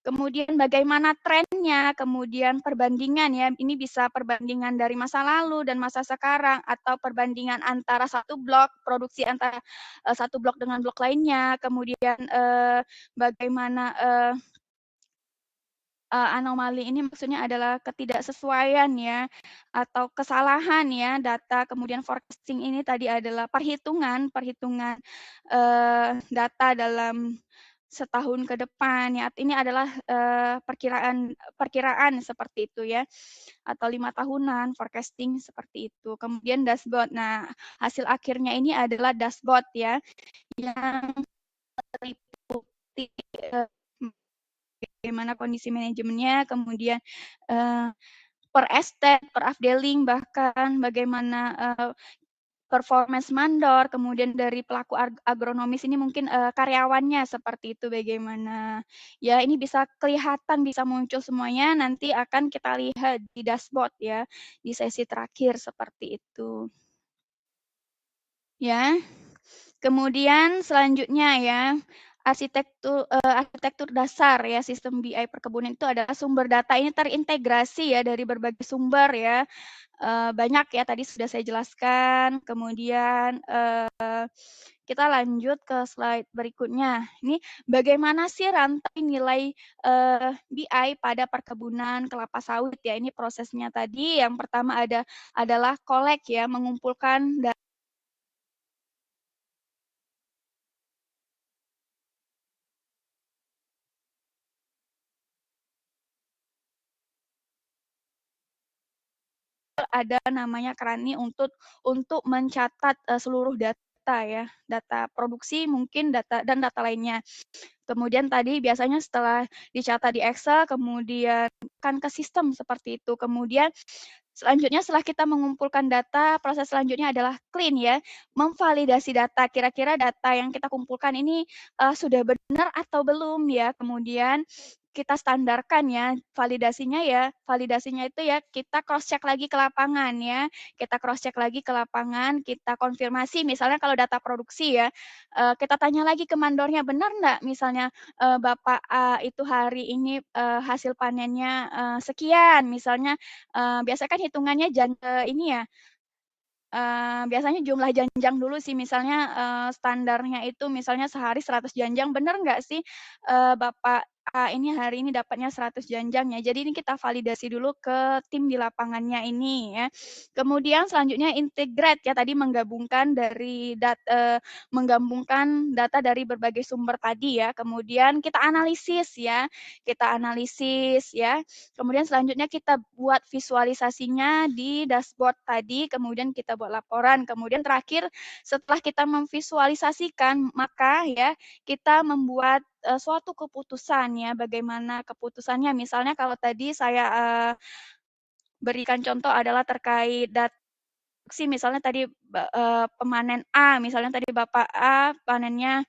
Kemudian bagaimana trennya, kemudian perbandingan ya, ini bisa perbandingan dari masa lalu dan masa sekarang, atau perbandingan antara satu blok, produksi antara satu blok dengan blok lainnya, kemudian bagaimana anomali ini maksudnya adalah ketidaksesuaian ya, atau kesalahan ya data, kemudian forecasting ini tadi adalah perhitungan data dalam setahun ke depan ya. Ini adalah perkiraan seperti itu ya, atau 5 tahunan forecasting seperti itu. Kemudian dashboard. Nah, hasil akhirnya ini adalah dashboard ya, yang meliputi bagaimana kondisi manajemennya, kemudian per estate, per afdeling, bahkan bagaimana performance mandor, kemudian dari pelaku agronomis ini mungkin karyawannya seperti itu bagaimana. Ya ini bisa kelihatan, bisa muncul semuanya, nanti akan kita lihat di dashboard ya, di sesi terakhir seperti itu. Ya, kemudian selanjutnya ya, arsitektur dasar ya sistem BI perkebunan itu adalah sumber data ini terintegrasi ya dari berbagai sumber ya. Banyak ya tadi sudah saya jelaskan. Kemudian kita lanjut ke slide berikutnya. Ini bagaimana sih rantai nilai BI pada perkebunan kelapa sawit ya. Ini prosesnya tadi yang pertama adalah collect ya, mengumpulkan ada namanya Krani untuk mencatat seluruh data ya, data produksi mungkin data lainnya. Kemudian tadi biasanya setelah dicatat di Excel, kemudian kan ke sistem seperti itu. Kemudian selanjutnya setelah kita mengumpulkan data, proses selanjutnya adalah clean ya, memvalidasi data. Kira-kira data yang kita kumpulkan ini sudah benar atau belum ya. Kemudian kita standarkan ya, validasinya itu ya kita cross check lagi ke lapangan ya. Kita cross check lagi ke lapangan, kita konfirmasi misalnya kalau data produksi ya, kita tanya lagi ke mandornya, benar enggak misalnya Bapak A itu hari ini hasil panennya sekian misalnya, biasanya kan hitungannya ini ya, biasanya jumlah janjang dulu sih misalnya standarnya itu misalnya sehari 100 janjang, benar nggak sih Bapak A ini hari ini dapatnya 100 janjang ya. Jadi ini kita validasi dulu ke tim di lapangannya ini ya. Kemudian selanjutnya integrate ya, tadi menggabungkan data dari berbagai sumber tadi ya. Kemudian kita analisis ya. Kemudian selanjutnya kita buat visualisasinya di dashboard tadi, kemudian kita buat laporan. Kemudian terakhir setelah kita memvisualisasikan, maka ya kita membuat suatu keputusan ya. Bagaimana keputusannya? Misalnya kalau tadi saya berikan contoh adalah terkait misalnya tadi pemanen A, misalnya tadi Bapak A panennya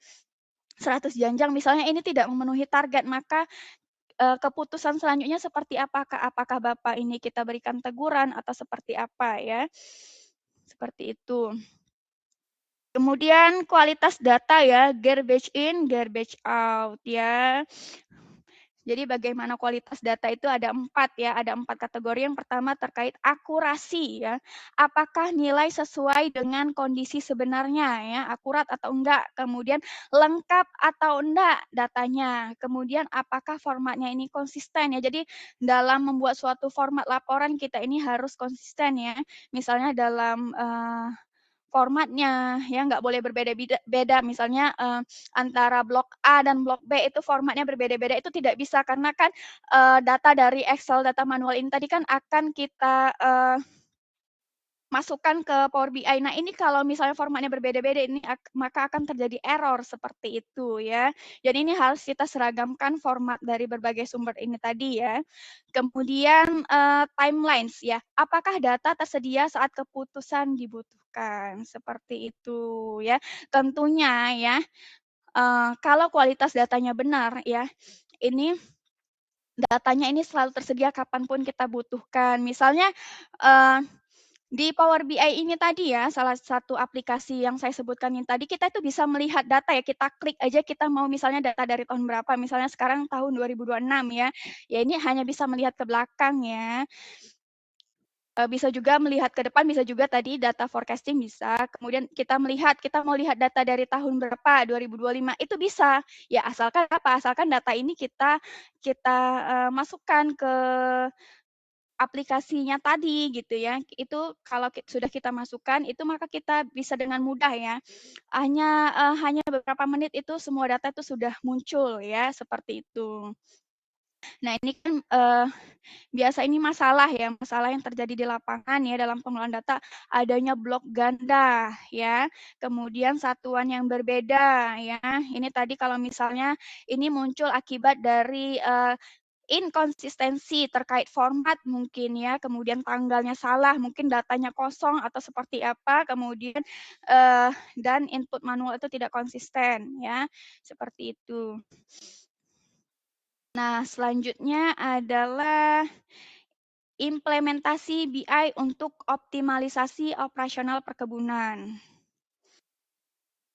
100 janjang, misalnya ini tidak memenuhi target, maka keputusan selanjutnya seperti apakah? Apakah Bapak ini kita berikan teguran atau seperti apa ya? Seperti itu. Kemudian kualitas data ya, garbage in, garbage out ya. Jadi bagaimana kualitas data itu ada 4 ya, ada 4 kategori. Yang pertama terkait akurasi ya. Apakah nilai sesuai dengan kondisi sebenarnya ya, akurat atau enggak. Kemudian lengkap atau enggak datanya. Kemudian apakah formatnya ini konsisten ya. Jadi dalam membuat suatu format laporan kita ini harus konsisten ya. Misalnya dalam formatnya, ya nggak boleh berbeda-beda. Misalnya antara blok A dan blok B itu formatnya berbeda-beda, itu tidak bisa karena kan data dari Excel, data manual ini tadi kan akan kita masukkan ke Power BI. Nah, ini kalau misalnya formatnya berbeda-beda ini maka akan terjadi error seperti itu ya. Jadi ini harus kita seragamkan format dari berbagai sumber ini tadi ya. Kemudian timelines ya. Apakah data tersedia saat keputusan dibutuhkan? Seperti itu ya. Tentunya ya kalau kualitas datanya benar ya. Ini datanya ini selalu tersedia kapanpun kita butuhkan. Misalnya di Power BI ini tadi ya, salah satu aplikasi yang saya sebutkan ini tadi, kita itu bisa melihat data ya, kita klik aja kita mau misalnya data dari tahun berapa, misalnya sekarang tahun 2026 ya. Ya ini hanya bisa melihat ke belakang ya. Bisa juga melihat ke depan, bisa juga tadi data forecasting bisa. Kemudian kita mau lihat data dari tahun berapa, 2025, itu bisa. Ya asalkan apa, asalkan data ini kita masukkan ke aplikasinya tadi gitu ya, itu kalau sudah kita masukkan itu maka kita bisa dengan mudah ya, hanya beberapa menit itu semua data itu sudah muncul ya, seperti itu. Nah ini kan biasa ini masalah ya, masalah yang terjadi di lapangan ya dalam pengelolaan data, adanya blok ganda ya, kemudian satuan yang berbeda ya, ini tadi kalau misalnya ini muncul akibat dari inkonsistensi terkait format mungkin ya, kemudian tanggalnya salah, mungkin datanya kosong atau seperti apa, kemudian dan input manual itu tidak konsisten ya, seperti itu. Nah, selanjutnya adalah implementasi BI untuk optimalisasi operasional perkebunan.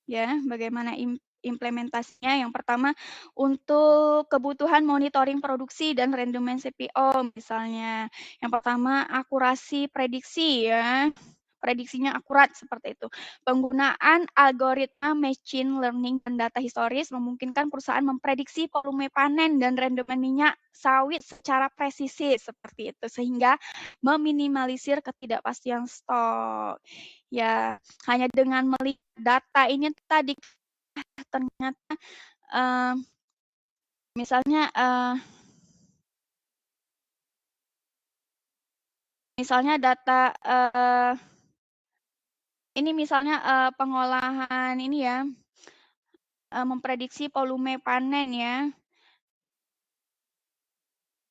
Ya, bagaimana implementasinya? Yang pertama, untuk kebutuhan monitoring produksi dan rendemen CPO misalnya. Yang pertama, akurasi prediksi ya. Prediksinya akurat seperti itu. Penggunaan algoritma machine learning dan data historis memungkinkan perusahaan memprediksi volume panen dan rendemen minyak sawit secara presisi seperti itu sehingga meminimalisir ketidakpastian stok. Ya, hanya dengan melihat data ini tadi ternyata misalnya data ini misalnya pengolahan ini ya, memprediksi volume panen ya.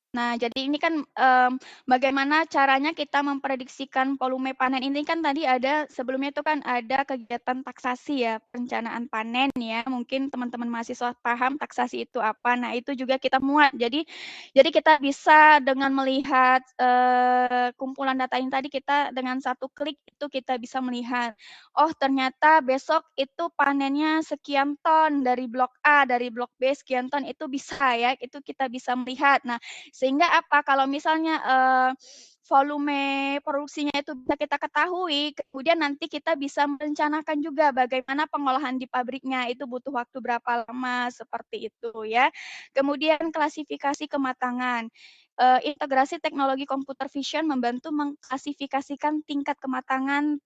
Nah, jadi ini kan bagaimana caranya kita memprediksikan volume panen ini kan tadi ada sebelumnya itu kan ada kegiatan taksasi ya, perencanaan panen ya. Mungkin teman-teman mahasiswa paham taksasi itu apa. Nah, itu juga kita muat. Jadi kita bisa dengan melihat kumpulan data ini tadi kita dengan satu klik itu kita bisa melihat, oh ternyata besok itu panennya sekian ton dari blok A, dari blok B sekian ton itu bisa ya, itu kita bisa melihat. Nah, sehingga apa, kalau misalnya volume produksinya itu bisa kita ketahui, kemudian nanti kita bisa merencanakan juga bagaimana pengolahan di pabriknya, itu butuh waktu berapa lama, seperti itu ya. Kemudian klasifikasi kematangan. Integrasi teknologi computer vision membantu mengklasifikasikan tingkat kematangan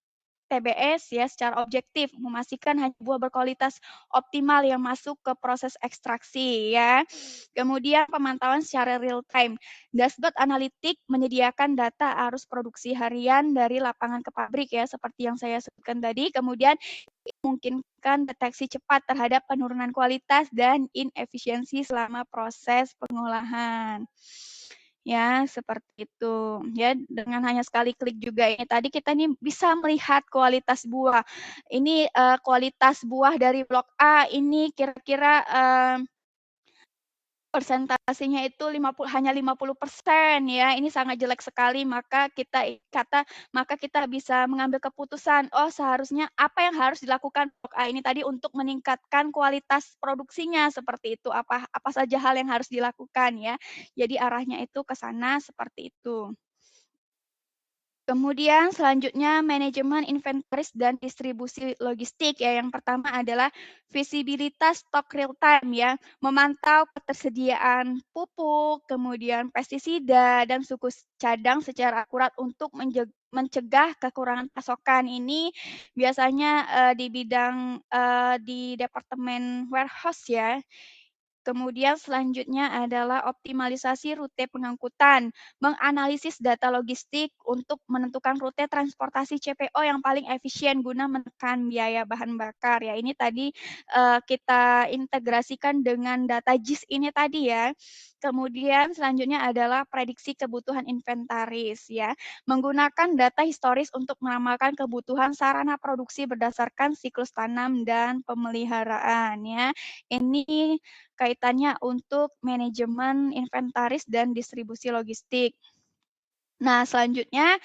TBS ya secara objektif, memastikan hanya buah berkualitas optimal yang masuk ke proses ekstraksi ya. Kemudian pemantauan secara real time. Dashboard analitik menyediakan data arus produksi harian dari lapangan ke pabrik ya seperti yang saya sebutkan tadi. Kemudian memungkinkan deteksi cepat terhadap penurunan kualitas dan inefisiensi selama proses pengolahan. Ya, seperti itu. Ya, dengan hanya sekali klik juga ini tadi kita nih bisa melihat kualitas buah. Ini kualitas buah dari blok A ini kira-kira persentasenya itu hanya 50% ya, ini sangat jelek sekali, maka kita bisa mengambil keputusan, oh seharusnya apa yang harus dilakukan blok A ini tadi untuk meningkatkan kualitas produksinya, seperti itu, apa saja hal yang harus dilakukan ya. Jadi arahnya itu ke sana seperti itu. Kemudian selanjutnya manajemen inventaris dan distribusi logistik ya. Yang pertama adalah visibilitas stok real time ya, memantau ketersediaan pupuk, kemudian pestisida dan suku cadang secara akurat untuk mencegah kekurangan pasokan ini biasanya, di bidang, di departemen warehouse ya. Kemudian selanjutnya adalah optimalisasi rute pengangkutan, menganalisis data logistik untuk menentukan rute transportasi CPO yang paling efisien guna menekan biaya bahan bakar ya. Ini tadi, kita integrasikan dengan data JIS ini tadi ya. Kemudian selanjutnya adalah prediksi kebutuhan inventaris ya, menggunakan data historis untuk meramalkan kebutuhan sarana produksi berdasarkan siklus tanam dan pemeliharaan ya. Ini kaitannya untuk manajemen inventaris dan distribusi logistik. Nah, selanjutnya,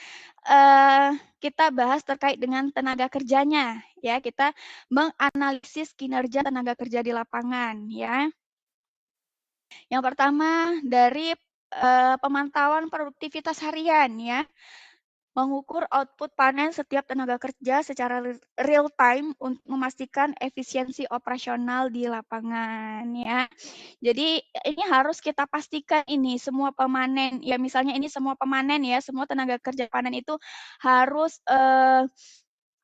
kita bahas terkait dengan tenaga kerjanya, ya. Kita menganalisis kinerja tenaga kerja di lapangan, ya. Yang pertama dari, pemantauan produktivitas harian, ya. Mengukur output panen setiap tenaga kerja secara real time untuk memastikan efisiensi operasional di lapangan ya. Jadi ini harus kita pastikan ini semua pemanen ya misalnya ini semua pemanen ya, semua tenaga kerja panen itu harus,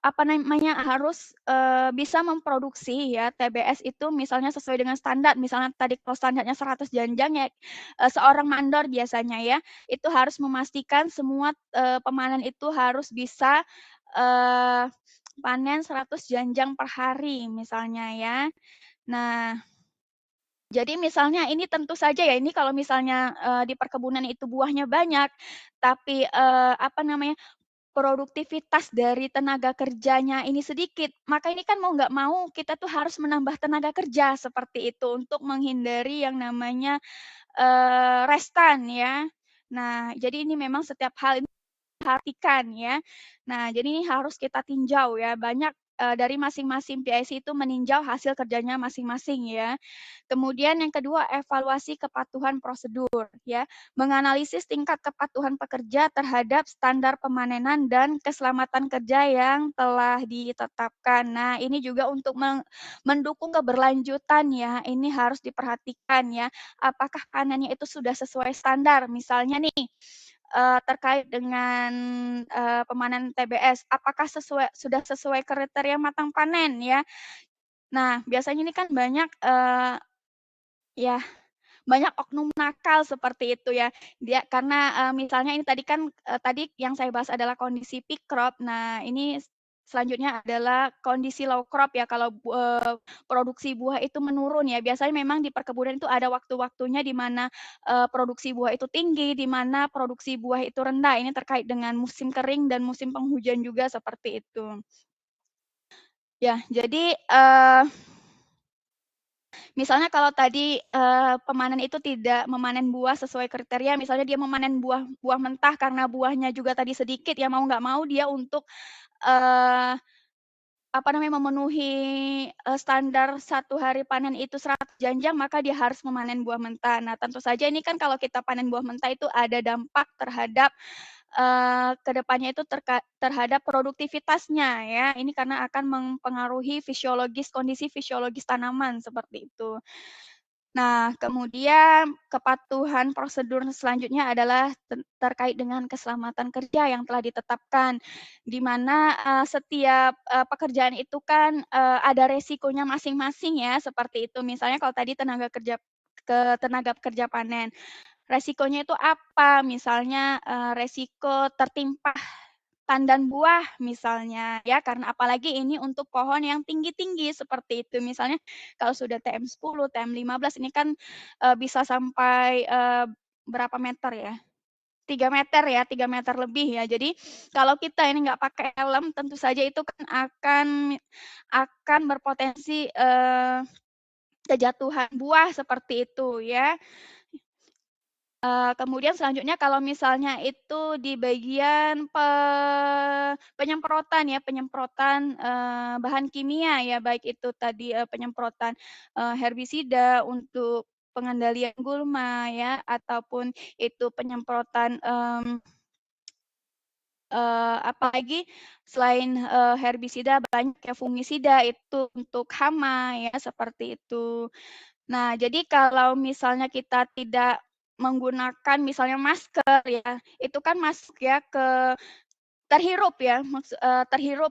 apa namanya, harus, bisa memproduksi ya TBS itu misalnya sesuai dengan standar, misalnya tadi kalau standarnya 100 janjang ya, seorang mandor biasanya ya, itu harus memastikan semua, pemanen itu harus bisa, eee, panen 100 janjang per hari misalnya ya. Nah, jadi misalnya ini tentu saja ya, ini kalau misalnya, di perkebunan itu buahnya banyak, tapi, apa namanya, produktivitas dari tenaga kerjanya ini sedikit, maka ini kan mau nggak mau kita tuh harus menambah tenaga kerja seperti itu untuk menghindari yang namanya, restan ya. Nah, jadi ini memang setiap hal ini perhatikan ya. Nah, jadi ini harus kita tinjau ya, banyak, dari masing-masing PIC itu meninjau hasil kerjanya masing-masing ya. Kemudian yang kedua, evaluasi kepatuhan prosedur ya, menganalisis tingkat kepatuhan pekerja terhadap standar pemanenan dan keselamatan kerja yang telah ditetapkan. Nah, ini juga untuk mendukung keberlanjutan ya, ini harus diperhatikan ya, apakah panennya itu sudah sesuai standar. Misalnya nih, terkait dengan, pemanen TBS, apakah sudah sesuai kriteria matang panen ya. Nah, biasanya ini kan banyak, ya banyak oknum nakal seperti itu ya. Dia karena, misalnya ini tadi kan, tadi yang saya bahas adalah kondisi peak crop. Nah, ini selanjutnya adalah kondisi low crop ya, kalau produksi buah itu menurun ya. Biasanya memang di perkebunan itu ada waktu-waktunya di mana, produksi buah itu tinggi, di mana produksi buah itu rendah. Ini terkait dengan musim kering dan musim penghujan juga seperti itu. Ya, jadi, misalnya kalau tadi, pemanen itu tidak memanen buah sesuai kriteria, misalnya dia memanen buah mentah karena buahnya juga tadi sedikit, ya mau nggak mau dia untuk, eee, apa namanya, memenuhi, standar 1 hari panen itu 100 janjang, maka dia harus memanen buah mentah. Nah, tentu saja ini kan kalau kita panen buah mentah itu ada dampak terhadap, ke depannya itu terhadap produktivitasnya ya, ini karena akan mempengaruhi kondisi fisiologis tanaman, seperti itu. Nah, kemudian kepatuhan prosedur selanjutnya adalah terkait dengan keselamatan kerja yang telah ditetapkan, di mana, setiap, pekerjaan itu kan, ada resikonya masing-masing ya, seperti itu. Misalnya kalau tadi tenaga kerja panen, resikonya itu apa? Misalnya, resiko tertimpa tandan buah misalnya ya, karena apalagi ini untuk pohon yang tinggi-tinggi seperti itu. Misalnya kalau sudah TM10, TM15 ini kan, bisa sampai, berapa meter ya, 3 meter ya, 3 meter lebih ya. Jadi kalau kita ini nggak pakai helm tentu saja itu kan akan berpotensi, kejatuhan buah seperti itu ya. Kemudian selanjutnya kalau misalnya itu di bagian penyemprotan ya, penyemprotan, bahan kimia ya, baik itu tadi, penyemprotan, herbisida untuk pengendalian gulma ya, ataupun itu penyemprotan, apalagi selain, herbisida banyak ya fungisida itu untuk hama ya, seperti itu. Nah, jadi kalau misalnya kita tidak menggunakan misalnya masker ya, itu kan masuk ya ke terhirup ya, terhirup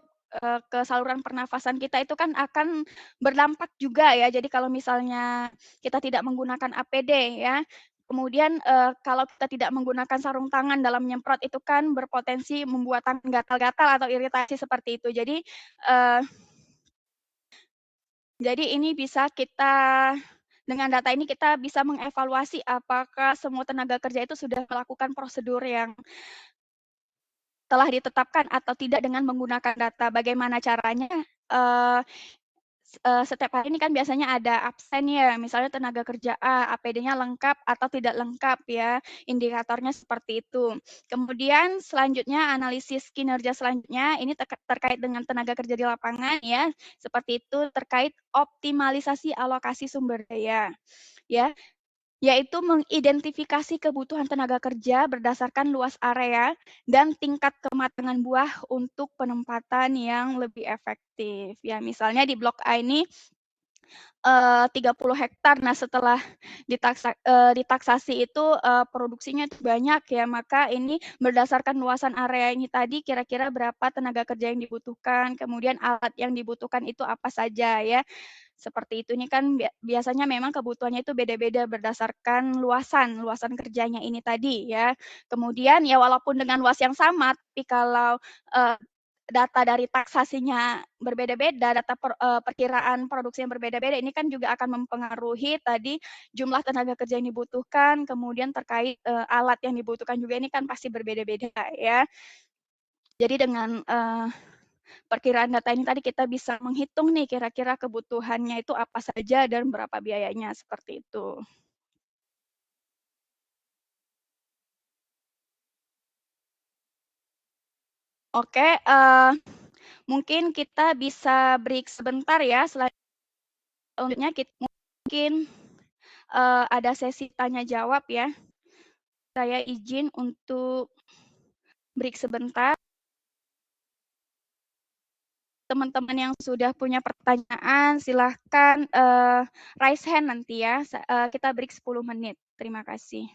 ke saluran pernafasan kita itu kan akan berdampak juga ya. Jadi kalau misalnya kita tidak menggunakan APD ya, kemudian kalau kita tidak menggunakan sarung tangan dalam menyemprot itu kan berpotensi membuat tangan gatal-gatal atau iritasi seperti itu. Jadi ini bisa dengan data ini kita bisa mengevaluasi apakah semua tenaga kerja itu sudah melakukan prosedur yang telah ditetapkan atau tidak dengan menggunakan data. Bagaimana caranya? Setiap hari ini kan biasanya ada absen ya, misalnya tenaga kerja A, APD-nya lengkap atau tidak lengkap ya, indikatornya seperti itu. Kemudian selanjutnya analisis kinerja selanjutnya, ini terkait dengan tenaga kerja di lapangan ya, seperti itu terkait optimalisasi alokasi sumber daya, ya. Yaitu mengidentifikasi kebutuhan tenaga kerja berdasarkan luas area dan tingkat kematangan buah untuk penempatan yang lebih efektif. Ya, misalnya di blok A ini 30 hektar. Nah, setelah ditaksasi itu produksinya itu banyak ya, maka ini berdasarkan luasan area ini tadi kira-kira berapa tenaga kerja yang dibutuhkan, kemudian alat yang dibutuhkan itu apa saja ya. Seperti itu, ini kan biasanya memang kebutuhannya itu beda-beda berdasarkan luasan kerjanya ini tadi ya. Kemudian ya walaupun dengan luas yang sama, tapi kalau data dari taksasinya berbeda-beda, perkiraan produksi yang berbeda-beda, ini kan juga akan mempengaruhi tadi jumlah tenaga kerja yang dibutuhkan, kemudian terkait alat yang dibutuhkan juga ini kan pasti berbeda-beda ya. Jadi dengan perkiraan data ini tadi kita bisa menghitung nih kira-kira kebutuhannya itu apa saja dan berapa biayanya, seperti itu. Oke, mungkin kita bisa break sebentar ya, selanjutnya mungkin ada sesi tanya jawab ya. Saya izin untuk break sebentar. Teman-teman yang sudah punya pertanyaan silahkan raise hand nanti ya. Kita break 10 menit. Terima kasih.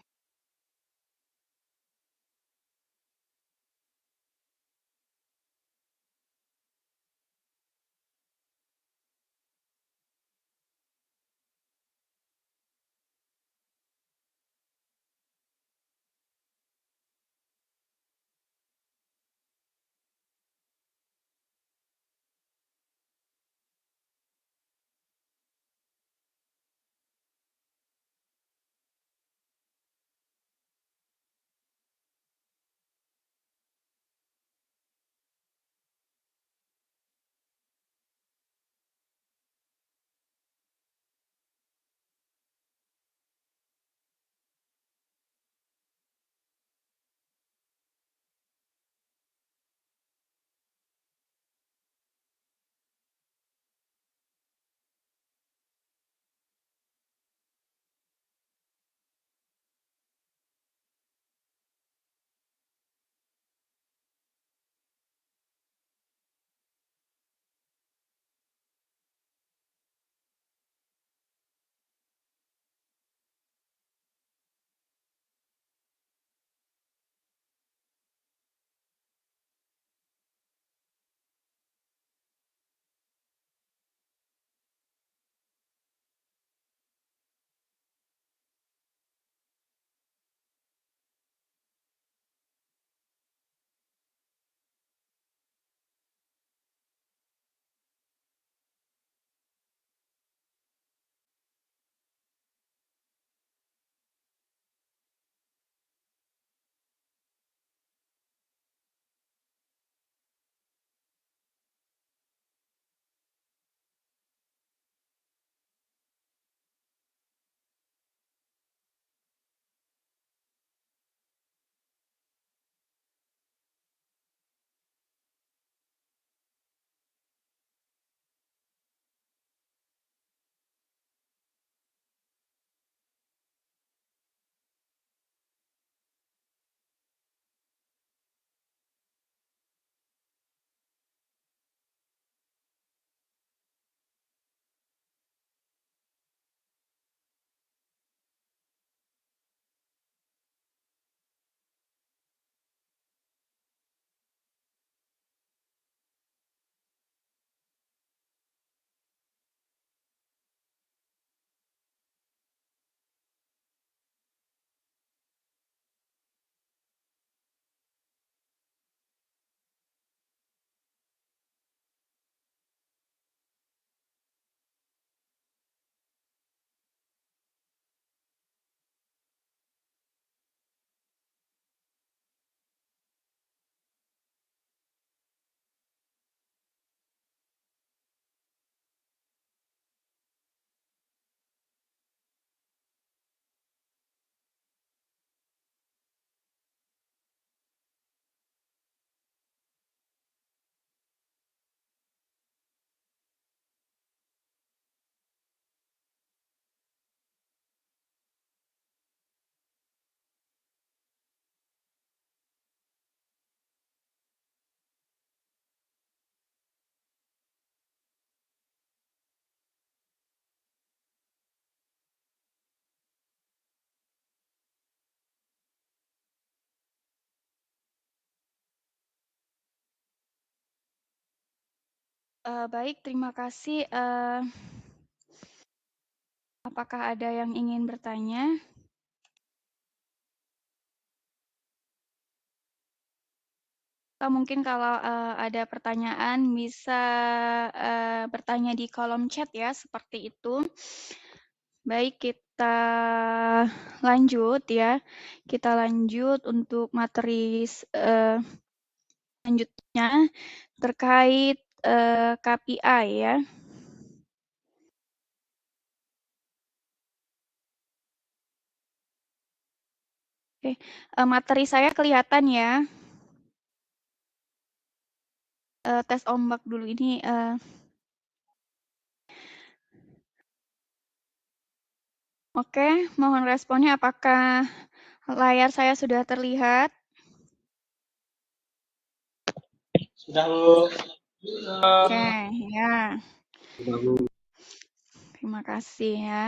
Baik, terima kasih. Apakah ada yang ingin bertanya? Atau mungkin kalau ada pertanyaan bisa bertanya di kolom chat ya, seperti itu. Baik, kita lanjut ya. Kita lanjut untuk materi selanjutnya terkait KPI ya. Oke, materi saya kelihatan ya. Tes ombak dulu ini. Oke, mohon responnya apakah layar saya sudah terlihat? Sudah, Bu. Oke, ya. Sudah, Bu. Terima kasih ya.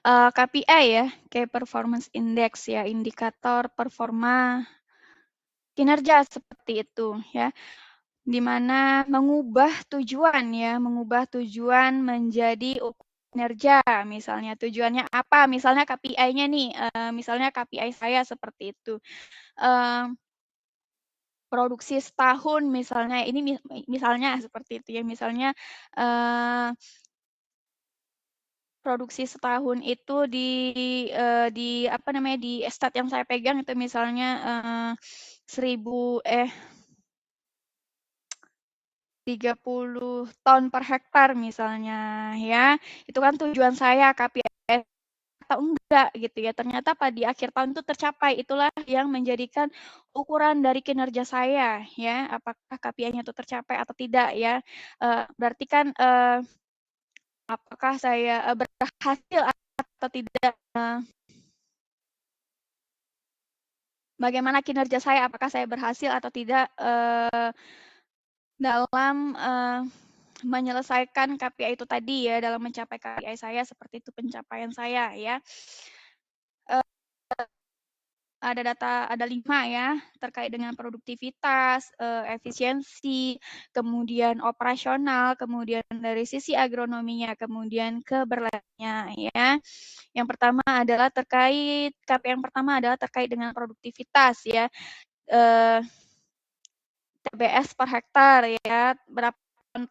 KPI ya, Key Performance Index ya, indikator performa kinerja seperti itu ya. Di mana mengubah tujuan ya, mengubah tujuan menjadi kinerja. Misalnya tujuannya apa? Misalnya KPI-nya nih, misalnya KPI saya seperti itu. Produksi setahun misalnya, ini misalnya seperti itu ya, misalnya produksi setahun itu di apa namanya, di stat yang saya pegang itu misalnya 30 ton per hektar misalnya ya. Itu kan tujuan saya KPI atau enggak gitu ya. Ternyata di akhir tahun itu tercapai. Itulah yang menjadikan ukuran dari kinerja saya ya. Apakah KPI-nya itu tercapai atau tidak ya. Berarti kan apakah saya berhasil atau tidak. Bagaimana kinerja saya, apakah saya berhasil atau tidak dalam menyelesaikan KPI itu tadi ya, dalam mencapai KPI saya, seperti itu pencapaian saya ya. Ada data, ada 5 ya, terkait dengan produktivitas, efisiensi, kemudian operasional, kemudian dari sisi agronominya, kemudian keberlanjutannya ya. Yang pertama adalah terkait, KPI yang pertama adalah terkait dengan produktivitas ya. TBS per hektar ya, berapa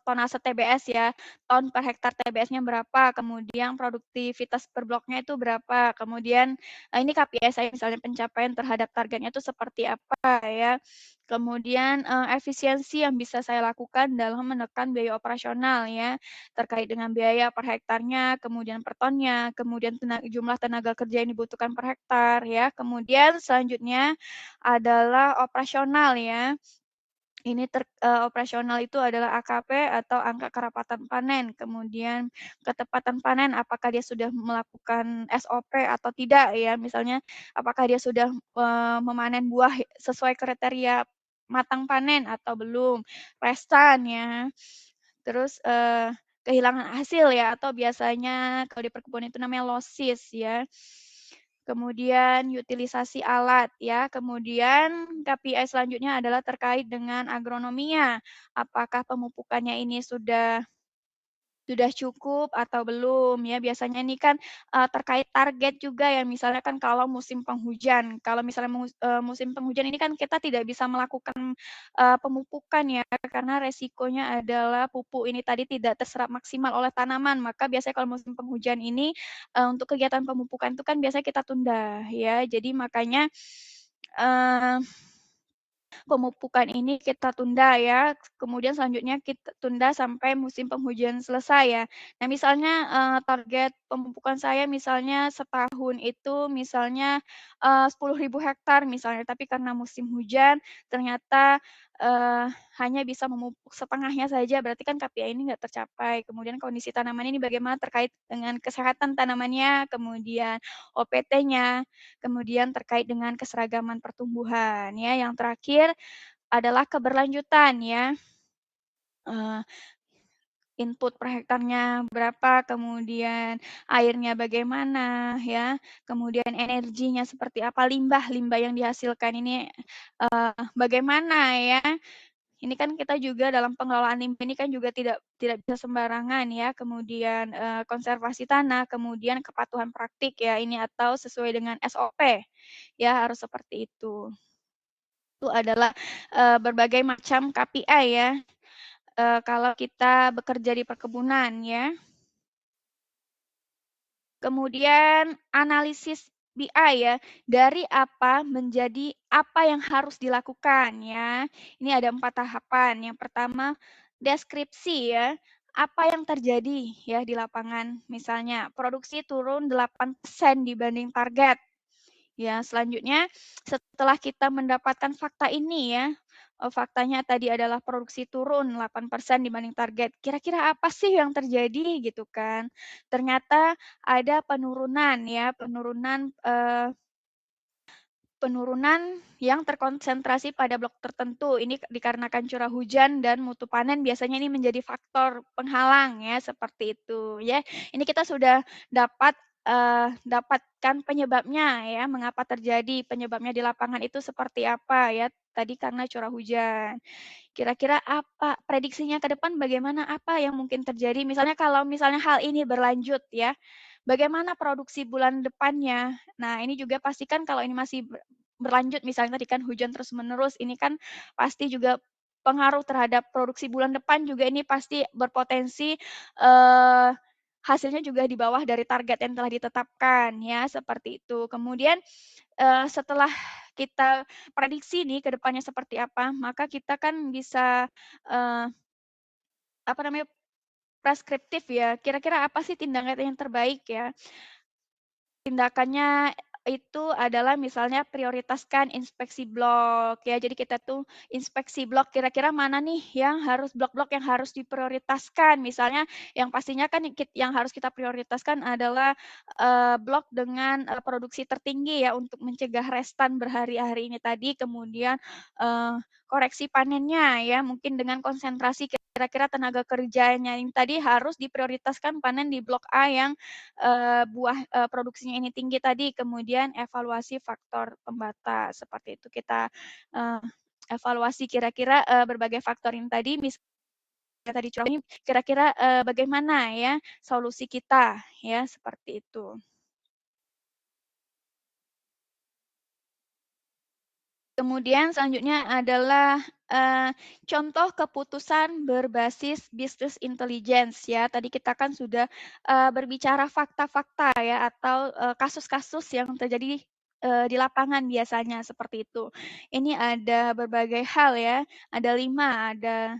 tonase TBS ya, ton per hektar TBS-nya berapa, kemudian produktivitas per bloknya itu berapa, kemudian ini KPI saya misalnya pencapaian terhadap targetnya itu seperti apa ya, kemudian efisiensi yang bisa saya lakukan dalam menekan biaya operasional ya, terkait dengan biaya per hektarnya, kemudian per tonnya, kemudian jumlah tenaga kerja yang dibutuhkan per hektar ya, kemudian selanjutnya adalah operasional ya. Ini operasional itu adalah AKP atau angka kerapatan panen, kemudian ketepatan panen apakah dia sudah melakukan SOP atau tidak ya, misalnya apakah dia sudah memanen buah sesuai kriteria matang panen atau belum, restan ya. Terus kehilangan hasil ya, atau biasanya kalau di perkebunan itu namanya losses ya. Kemudian utilisasi alat ya, kemudian KPI selanjutnya adalah terkait dengan agronominya. Apakah pemupukannya ini sudah cukup atau belum ya, biasanya ini kan terkait target juga ya, misalnya kan kalau musim penghujan, kalau misalnya musim penghujan ini kan kita tidak bisa melakukan pemupukan ya, karena resikonya adalah pupuk ini tadi tidak terserap maksimal oleh tanaman, maka biasanya kalau musim penghujan ini untuk kegiatan pemupukan itu kan biasanya kita tunda ya, jadi makanya pemupukan ini kita tunda ya, kemudian selanjutnya kita tunda sampai musim penghujan selesai ya. Nah misalnya target pemupukan saya misalnya setahun itu misalnya 10.000 hektar misalnya, tapi karena musim hujan ternyata hanya bisa memupuk setengahnya saja, berarti kan KPI ini nggak tercapai. Kemudian kondisi tanaman ini bagaimana terkait dengan kesehatan tanamannya, kemudian OPT-nya, kemudian terkait dengan keseragaman pertumbuhan ya. Yang terakhir adalah keberlanjutan ya. Input per hektarnya berapa, kemudian airnya bagaimana ya, kemudian energinya seperti apa, limbah yang dihasilkan ini bagaimana ya. Ini kan kita juga dalam pengelolaan limbah ini kan juga tidak bisa sembarangan ya, kemudian, konservasi tanah, kemudian kepatuhan praktik ya ini atau sesuai dengan SOP, ya harus seperti itu. Itu adalah, berbagai macam KPI ya, kalau kita bekerja di perkebunan ya. Kemudian analisis BI ya, dari apa menjadi apa yang harus dilakukan ya. Ini ada 4 tahapan. Yang pertama deskripsi ya, apa yang terjadi ya di lapangan. Misalnya produksi turun 8% dibanding target. Ya, selanjutnya setelah kita mendapatkan fakta ini ya, faktanya tadi adalah produksi turun 8% dibanding target. Kira-kira apa sih yang terjadi gitu kan? Ternyata ada penurunan ya, penurunan yang terkonsentrasi pada blok tertentu. Ini dikarenakan curah hujan dan mutu panen biasanya ini menjadi faktor penghalang ya, seperti itu ya. Ini kita sudah dapatkan penyebabnya ya, mengapa terjadi, penyebabnya di lapangan itu seperti apa ya, tadi karena curah hujan. Kira-kira apa prediksinya ke depan bagaimana, apa yang mungkin terjadi? Misalnya kalau misalnya hal ini berlanjut ya, bagaimana produksi bulan depannya? Nah, ini juga pastikan kalau ini masih berlanjut misalnya tadi kan hujan terus-menerus, ini kan pasti juga pengaruh terhadap produksi bulan depan juga ini pasti berpotensi, hasilnya juga di bawah dari target yang telah ditetapkan ya, seperti itu. Kemudian, setelah kita prediksi nih ke depannya seperti apa, maka kita kan bisa, eee, apa namanya, preskriptif ya, kira-kira apa sih tindakan yang terbaik ya. Tindakannya itu adalah misalnya prioritaskan inspeksi blok ya. Jadi kita tuh inspeksi blok kira-kira mana nih yang harus blok-blok yang harus diprioritaskan. Misalnya yang pastinya kan yang harus kita prioritaskan adalah, blok dengan, produksi tertinggi ya untuk mencegah restan berhari-hari ini tadi. Kemudian, koreksi panennya ya, mungkin dengan konsentrasi kira-kira tenaga kerjanya yang tadi harus diprioritaskan panen di blok A yang produksinya ini tinggi tadi, kemudian evaluasi faktor pembatas, seperti itu. Kita, eee, evaluasi kira-kira, berbagai faktor yang tadi tadi curah ini kira-kira, bagaimana ya solusi kita ya, seperti itu. Kemudian selanjutnya adalah, contoh keputusan berbasis business intelligence ya. Tadi kita kan sudah, berbicara fakta-fakta ya atau, kasus-kasus yang terjadi, di lapangan biasanya seperti itu. Ini ada berbagai hal ya, ada 5, ada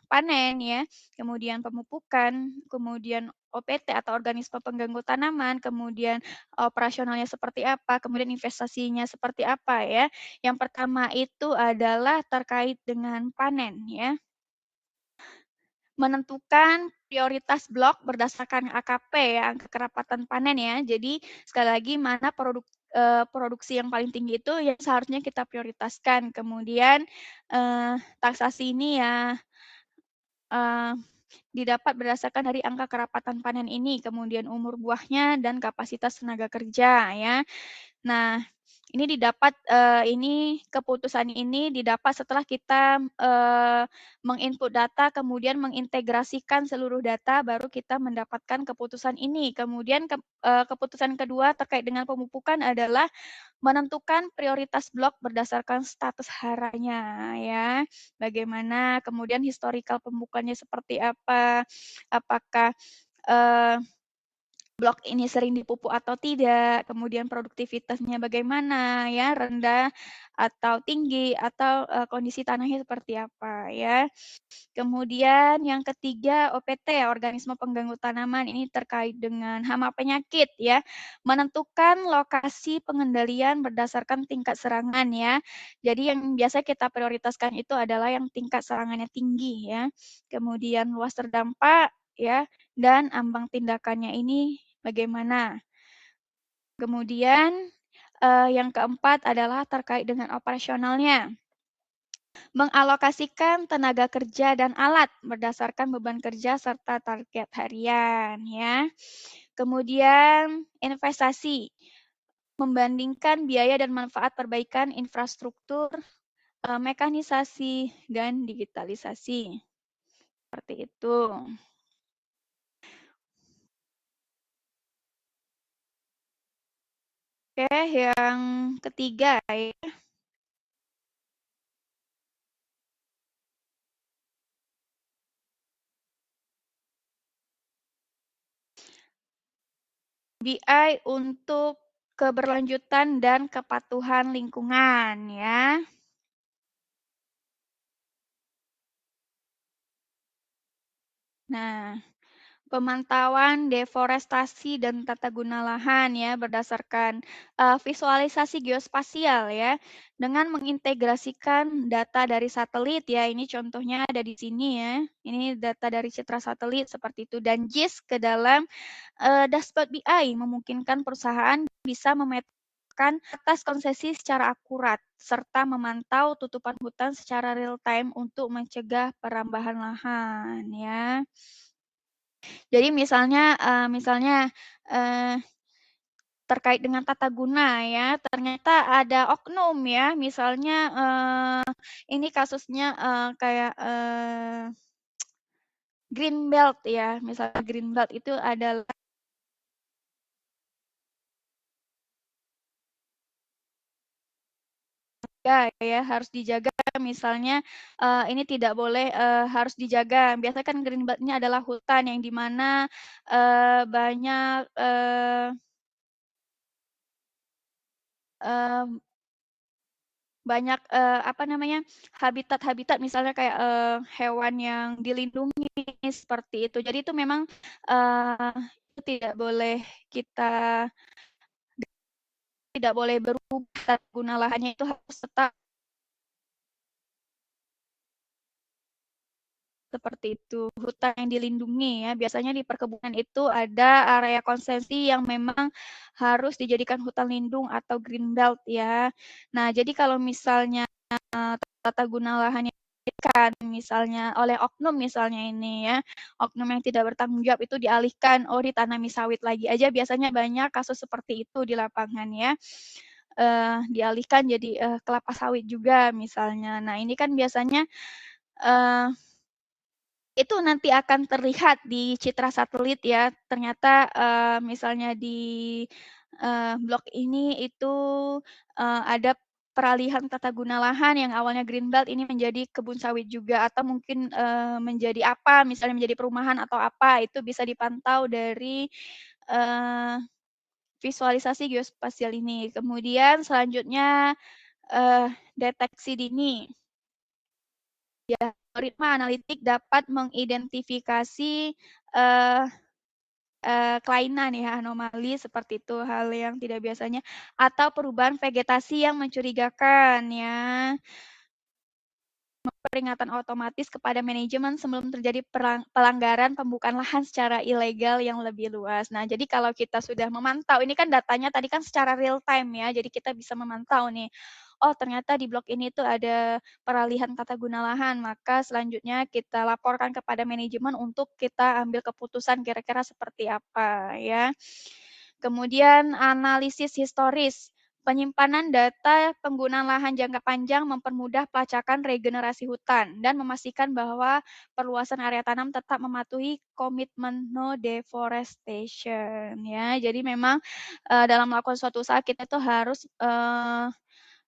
panen ya, kemudian pemupukan, kemudian OPT atau organisme pengganggu tanaman, kemudian operasionalnya seperti apa, kemudian investasinya seperti apa ya. Yang pertama itu adalah terkait dengan panen ya. Menentukan prioritas blok berdasarkan AKP ya, angka kerapatan panen ya. Jadi sekali lagi mana produksi yang paling tinggi itu yang seharusnya kita prioritaskan. Kemudian, taksasi ini ya didapat berdasarkan dari angka kerapatan panen ini, kemudian umur buahnya dan kapasitas tenaga kerja ya. Nah, ini didapat, ini keputusan ini didapat setelah kita, meng-input data, kemudian mengintegrasikan seluruh data, baru kita mendapatkan keputusan ini. Kemudian keputusan kedua terkait dengan pemupukan adalah menentukan prioritas blok berdasarkan status haranya ya, bagaimana, kemudian historical pembukaannya seperti apa, apakah, blok ini sering dipupuk atau tidak, kemudian produktivitasnya bagaimana ya, rendah atau tinggi, atau, kondisi tanahnya seperti apa ya. Kemudian yang ketiga OPT, organisme pengganggu tanaman, ini terkait dengan hama penyakit ya. Menentukan lokasi pengendalian berdasarkan tingkat serangan ya. Jadi yang biasa kita prioritaskan itu adalah yang tingkat serangannya tinggi ya. Kemudian luas terdampak ya, dan ambang tindakannya ini bagaimana. Kemudian, yang keempat adalah terkait dengan operasionalnya. Mengalokasikan tenaga kerja dan alat berdasarkan beban kerja serta target harian ya. Kemudian investasi, membandingkan biaya dan manfaat perbaikan infrastruktur mekanisasi dan digitalisasi. Seperti itu. Oke, yang ketiga ya. BI untuk keberlanjutan dan kepatuhan lingkungan ya. Nah, pemantauan deforestasi dan tata guna lahan ya berdasarkan visualisasi geospasial ya dengan mengintegrasikan data dari satelit ya, ini contohnya ada di sini ya, ini data dari citra satelit seperti itu, dan JIS ke dalam dashboard BI memungkinkan perusahaan bisa memetakan atas konsesi secara akurat serta memantau tutupan hutan secara real time untuk mencegah perambahan lahan ya. Jadi misalnya terkait dengan tata guna ya, ternyata ada oknum ya, misalnya ini kasusnya kayak green belt ya, misalnya green belt itu adalah ya harus dijaga, misalnya ini tidak boleh harus dijaga. Biasanya kan green belt-nya adalah hutan yang di mana banyak banyak apa namanya, habitat-habitat misalnya kayak hewan yang dilindungi seperti itu. Jadi itu memang itu tidak boleh berubah, tata guna lahannya itu harus tetap seperti itu. Hutan yang dilindungi ya, biasanya di perkebunan itu ada area konsesi yang memang harus dijadikan hutan lindung atau green belt ya. Nah, jadi kalau misalnya tata guna lahannya dialihkan misalnya oleh oknum misalnya ini ya, oknum yang tidak bertanggung jawab itu dialihkan, oh ditanami sawit lagi aja, biasanya banyak kasus seperti itu di lapangan ya. Dialihkan jadi kelapa sawit juga misalnya. Nah, ini kan biasanya itu nanti akan terlihat di citra satelit ya, ternyata misalnya di blok ini itu ada peralihan tata guna lahan yang awalnya green belt ini menjadi kebun sawit juga, atau mungkin menjadi apa, misalnya menjadi perumahan atau apa, itu bisa dipantau dari visualisasi geospasial ini. Kemudian selanjutnya deteksi dini. Ya, algoritma analitik dapat mengidentifikasi kelainan ya, anomali seperti itu, hal yang tidak biasanya, atau perubahan vegetasi yang mencurigakan ya. Peringatan otomatis kepada manajemen sebelum terjadi pelanggaran pembukaan lahan secara ilegal yang lebih luas. Nah, jadi kalau kita sudah memantau, ini kan datanya tadi kan secara real time ya, jadi kita bisa memantau nih, oh ternyata di blok ini tuh ada peralihan tata guna lahan, maka selanjutnya kita laporkan kepada manajemen untuk kita ambil keputusan kira-kira seperti apa ya. Kemudian analisis historis. Penyimpanan data penggunaan lahan jangka panjang mempermudah pelacakan regenerasi hutan dan memastikan bahwa perluasan area tanam tetap mematuhi komitmen no deforestation ya. Jadi memang dalam melakukan suatu usaha kita itu harus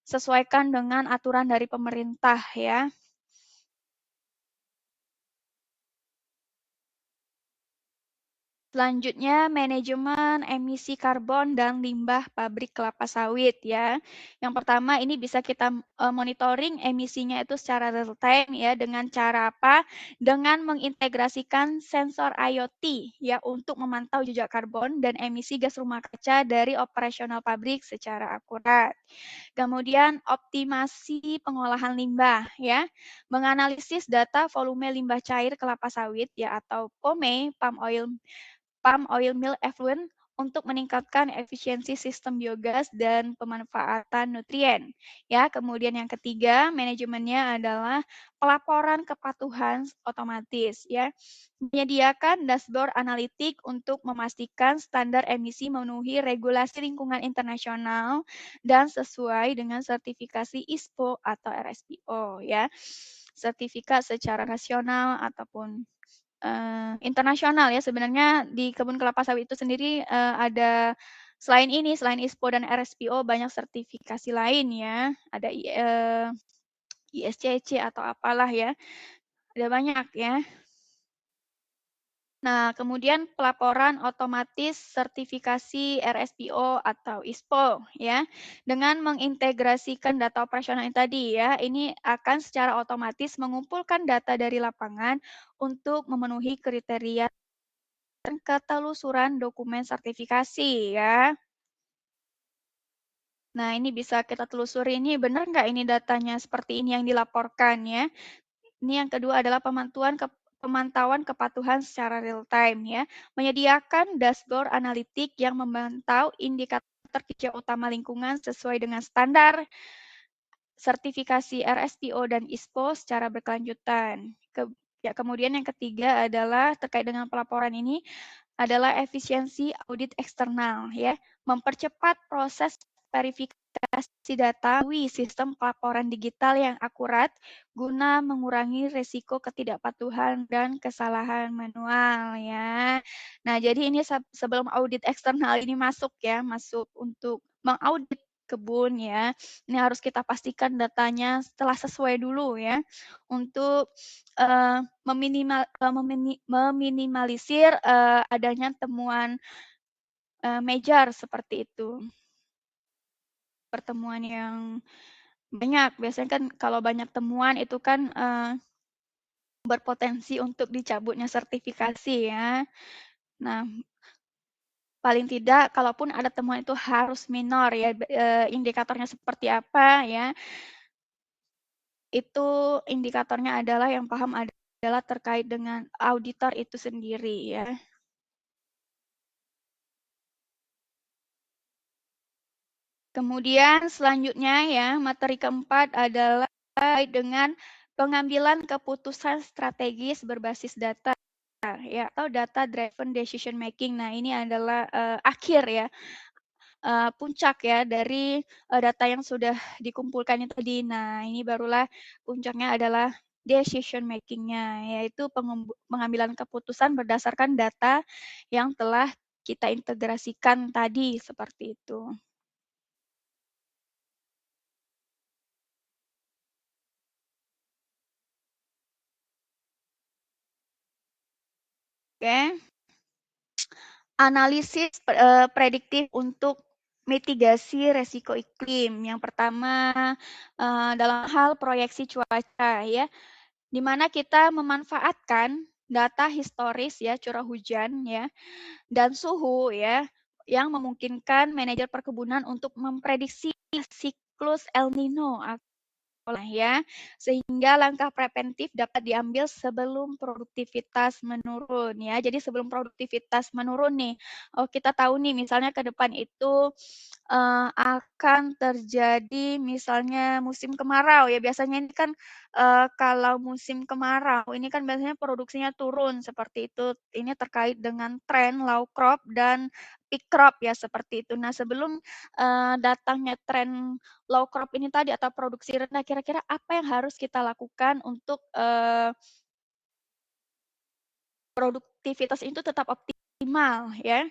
sesuaikan dengan aturan dari pemerintah ya. Selanjutnya, manajemen emisi karbon dan limbah pabrik kelapa sawit ya. Yang pertama ini bisa kita monitoring emisinya itu secara real time ya, dengan cara apa? Dengan mengintegrasikan sensor IoT ya untuk memantau jejak karbon dan emisi gas rumah kaca dari operasional pabrik secara akurat. Kemudian optimasi pengolahan limbah ya. Menganalisis data volume limbah cair kelapa sawit ya atau POME, palm oil mill effluent untuk meningkatkan efisiensi sistem biogas dan pemanfaatan nutrien. Ya, kemudian yang ketiga, manajemennya adalah pelaporan kepatuhan otomatis ya. Menyediakan dashboard analitik untuk memastikan standar emisi memenuhi regulasi lingkungan internasional dan sesuai dengan sertifikasi ISPO atau RSPO ya. Sertifikat secara nasional ataupun internasional ya. Sebenarnya di kebun kelapa sawit itu sendiri ada selain ISPO dan RSPO banyak sertifikasi lain ya. Ada ISCC atau apalah ya. Ada banyak ya. Nah, kemudian pelaporan otomatis sertifikasi RSPO atau ISPO ya. Dengan mengintegrasikan data operasional yang tadi ya, ini akan secara otomatis mengumpulkan data dari lapangan untuk memenuhi kriteria dan ketelusuran dokumen sertifikasi ya. Nah, ini bisa kita telusuri ini benar nggak ini datanya seperti ini yang dilaporkan ya. Ini yang kedua adalah pemantauan kepatuhan secara real time ya. Menyediakan dashboard analitik yang memantau indikator kerja utama lingkungan sesuai dengan standar sertifikasi RSPO dan ISPO secara berkelanjutan. Kemudian yang ketiga adalah terkait dengan pelaporan ini adalah efisiensi audit eksternal ya, mempercepat proses verifikasi data melalui sistem pelaporan digital yang akurat guna mengurangi risiko ketidakpatuhan dan kesalahan manual ya. Nah, jadi ini sebelum audit eksternal ini masuk ya, masuk untuk mengaudit kebun ya. Ini harus kita pastikan datanya telah sesuai dulu ya untuk meminimalisir adanya temuan major seperti itu. Pertemuan yang banyak, biasanya kan kalau banyak temuan itu kan berpotensi untuk dicabutnya sertifikasi ya. Nah, paling tidak kalaupun ada temuan itu harus minor ya, indikatornya seperti apa ya. Itu indikatornya adalah yang paham adalah terkait dengan auditor itu sendiri ya. Kemudian selanjutnya ya, materi keempat adalah terkait dengan pengambilan keputusan strategis berbasis data ya atau data driven decision making. Nah, ini adalah akhir ya. Puncak ya dari data yang sudah dikumpulkan itu tadi. Nah, ini barulah puncaknya adalah decision making-nya, yaitu pengambilan keputusan berdasarkan data yang telah kita integrasikan tadi seperti itu. Oke. Analisis prediktif untuk mitigasi resiko iklim. Yang pertama dalam hal proyeksi cuaca ya, di mana kita memanfaatkan data historis ya, curah hujan ya, dan suhu ya, yang memungkinkan manajer perkebunan untuk memprediksi siklus El Nino ya, sehingga langkah preventif dapat diambil sebelum produktivitas menurun ya. Jadi sebelum produktivitas menurun nih, kita tahu nih misalnya ke depan itu akan terjadi misalnya musim kemarau ya. Biasanya ini kan kalau musim kemarau ini kan biasanya produksinya turun seperti itu. Ini terkait dengan tren low crop dan peak crop ya seperti itu. Nah, sebelum datangnya tren low crop ini tadi atau produksi rendah, kira-kira apa yang harus kita lakukan untuk produktivitas itu tetap optimal ya.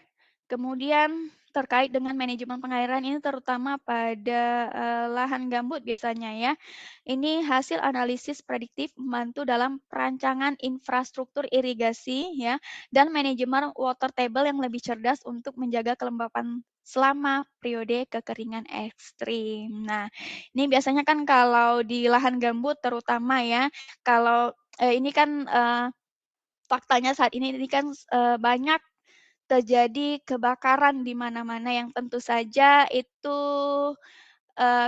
Kemudian terkait dengan manajemen pengairan ini terutama pada lahan gambut biasanya ya. Ini hasil analisis prediktif membantu dalam perancangan infrastruktur irigasi ya dan manajemen water table yang lebih cerdas untuk menjaga kelembapan selama periode kekeringan ekstrim. Nah, ini biasanya kan kalau di lahan gambut terutama ya, kalau ini kan faktanya saat ini kan banyak terjadi kebakaran di mana-mana yang tentu saja itu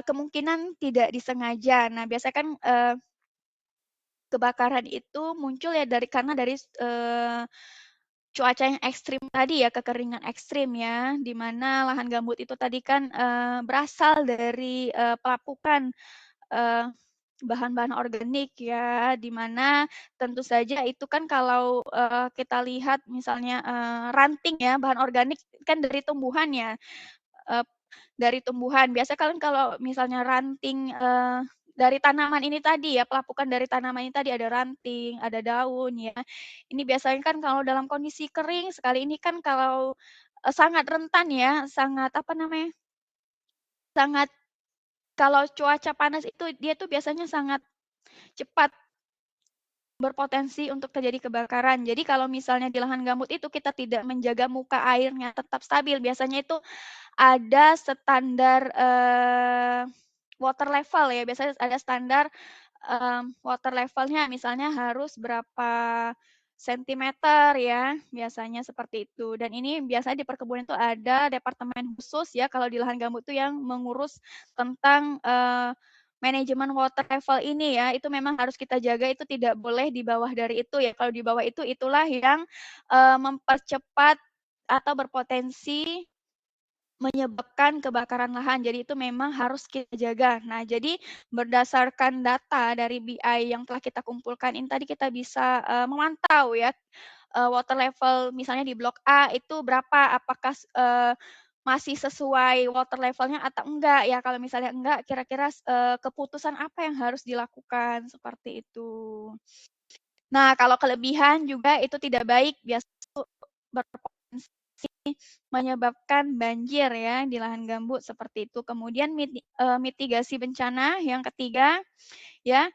kemungkinan tidak disengaja. Nah, biasanya kan kebakaran itu muncul ya karena dari cuaca yang ekstrim tadi ya, kekeringan ekstrim ya, di mana lahan gambut itu tadi kan, berasal dari, pelapukan, bahan-bahan organik ya, di mana tentu saja itu kan kalau, kita lihat misalnya, ranting ya, bahan organik kan dari tumbuhan ya, eee, dari tumbuhan. Biasanya kan kalau misalnya ranting, dari tanaman ini tadi ya, pelapukan dari tanaman ini tadi ada ranting, ada daun ya. Ini biasanya kan kalau dalam kondisi kering sekali ini kan kalau, sangat rentan ya, sangat apa namanya, sangat kalau cuaca panas itu dia tuh biasanya sangat cepat berpotensi untuk terjadi kebakaran. Jadi kalau misalnya di lahan gambut itu kita tidak menjaga muka airnya tetap stabil, biasanya itu ada standar, water level ya, biasanya ada standar, water levelnya misalnya harus berapa sentimeter ya, biasanya seperti itu. Dan ini biasanya di perkebunan itu ada departemen khusus ya, kalau di lahan gambut itu yang mengurus tentang, manajemen water level ini ya, itu memang harus kita jaga, itu tidak boleh di bawah dari itu ya, kalau di bawah itu, itulah yang, mempercepat atau berpotensi menyebabkan kebakaran lahan, jadi itu memang harus kita jaga. Nah, jadi berdasarkan data dari BI yang telah kita kumpulkan ini tadi kita bisa, memantau ya, water level misalnya di blok A itu berapa, apakah masih sesuai water levelnya atau enggak ya, kalau misalnya enggak kira-kira keputusan apa yang harus dilakukan, seperti itu. Nah, kalau kelebihan juga itu tidak baik, biasanya berpotensi menyebabkan banjir ya di lahan gambut seperti itu. Kemudian mitigasi bencana yang ketiga ya,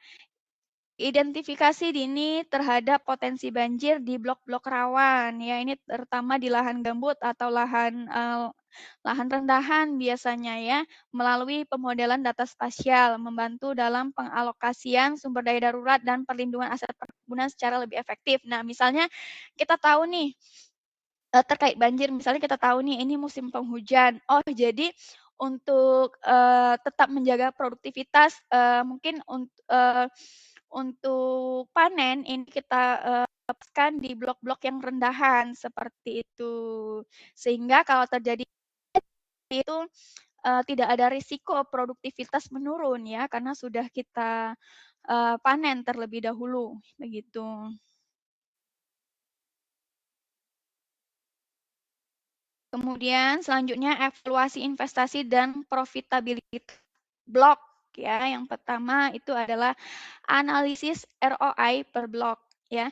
identifikasi dini terhadap potensi banjir di blok-blok rawan ya. Ini terutama di lahan gambut atau lahan rendahan biasanya ya, melalui pemodelan data spasial membantu dalam pengalokasian sumber daya darurat dan perlindungan aset perkebunan secara lebih efektif. Nah, misalnya kita tahu nih terkait banjir, misalnya kita tahu nih ini musim penghujan. Oh, jadi untuk, tetap menjaga produktivitas, mungkin untuk panen ini kita, lepaskan di blok-blok yang rendahan, seperti itu. Sehingga kalau terjadi itu, tidak ada risiko produktivitas menurun ya, karena sudah kita, panen terlebih dahulu, begitu. Kemudian selanjutnya evaluasi investasi dan profitability blok ya. Yang pertama itu adalah analisis ROI per blok ya.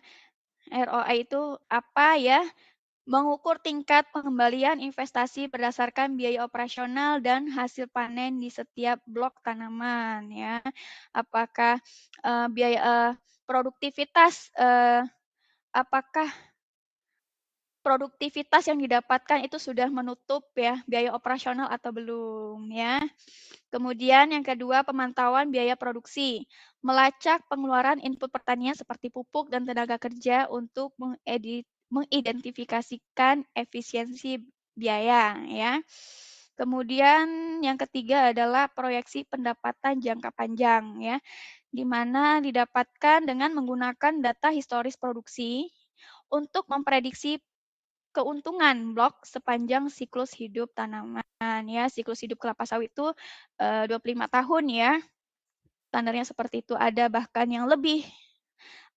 ROI itu apa ya? Mengukur tingkat pengembalian investasi berdasarkan biaya operasional dan hasil panen di setiap blok tanaman ya. Apakah biaya produktivitas apakah produktivitas yang didapatkan itu sudah menutup ya biaya operasional atau belum ya. Kemudian yang kedua pemantauan biaya produksi, melacak pengeluaran input pertanian seperti pupuk dan tenaga kerja untuk mengidentifikasikan efisiensi biaya ya. Kemudian yang ketiga adalah proyeksi pendapatan jangka panjang ya, di mana didapatkan dengan menggunakan data historis produksi untuk memprediksi keuntungan blok sepanjang siklus hidup tanaman ya. Siklus hidup kelapa sawit itu 25 tahun ya. Standarnya seperti itu, ada bahkan yang lebih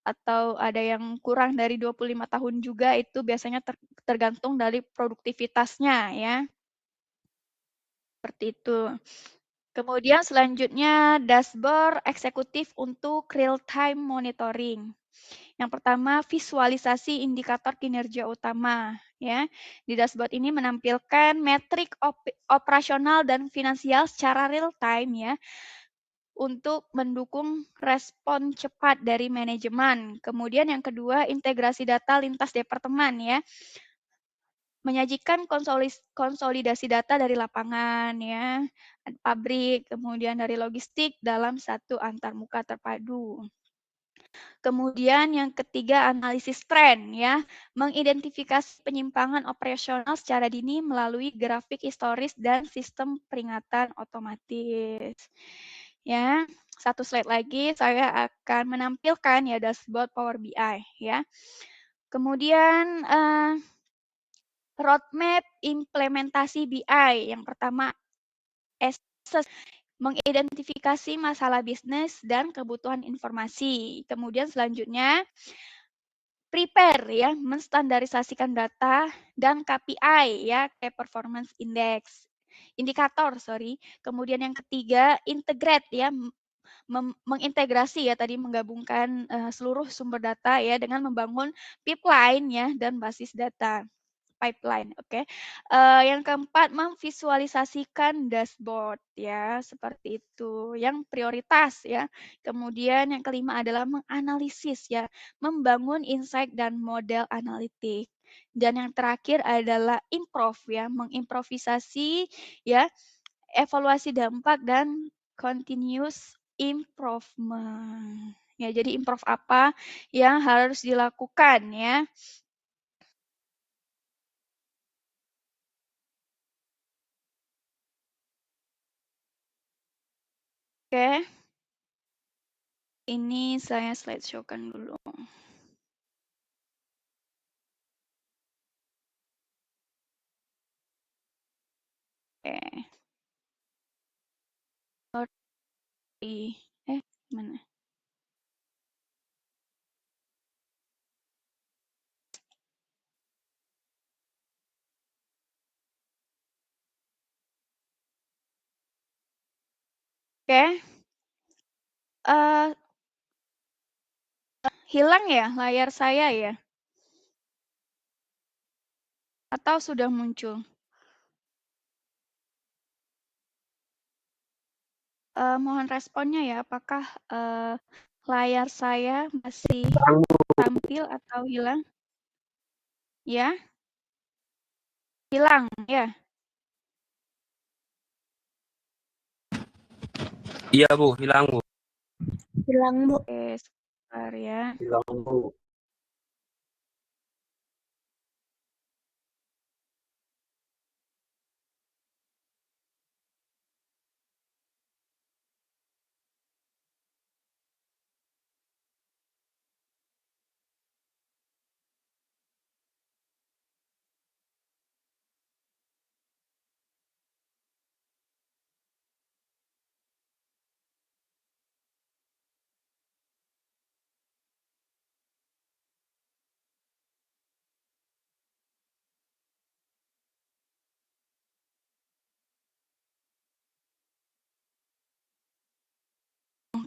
atau ada yang kurang dari 25 tahun juga, itu biasanya tergantung dari produktivitasnya ya. Seperti itu. Kemudian selanjutnya dashboard eksekutif untuk real time monitoring. Yang pertama, visualisasi indikator kinerja utama ya. Di dashboard ini menampilkan metrik operasional dan finansial secara real time ya untuk mendukung respon cepat dari manajemen. Kemudian yang kedua, integrasi data lintas departemen ya. Menyajikan konsolidasi data dari lapangan ya, pabrik, kemudian dari logistik dalam satu antarmuka terpadu. Kemudian yang ketiga analisis tren ya, mengidentifikasi penyimpangan operasional secara dini melalui grafik historis dan sistem peringatan otomatis. Ya, satu slide lagi saya akan menampilkan ya dashboard Power BI ya. Kemudian roadmap implementasi BI. Yang pertama, mengidentifikasi masalah bisnis dan kebutuhan informasi. Kemudian selanjutnya, prepare ya, menstandarisasikan data dan KPI ya, Key Performance Index. Indikator, sorry. Kemudian yang ketiga, integrate ya, mengintegrasi ya, tadi menggabungkan seluruh sumber data ya dengan membangun pipeline ya dan basis data. Pipeline, oke. Yang keempat, memvisualisasikan dashboard ya, seperti itu. Yang prioritas ya. Kemudian yang kelima adalah menganalisis ya, membangun insight dan model analitik. Dan yang terakhir adalah improve ya, mengimprovisasi ya, evaluasi dampak dan continuous improvement. Ya, jadi improve apa yang harus dilakukan ya. Oke. Ini saya slideshow-kan dulu. Oke. Sorry. Mana? Oke. Hilang ya layar saya ya? Atau sudah muncul? Mohon responnya ya, apakah layar saya masih tampil atau hilang? Ya? Hilang ya? Iya Bu, hilang Bu. Hilang, Bu. Oke, sebentar ya. Hilang Bu.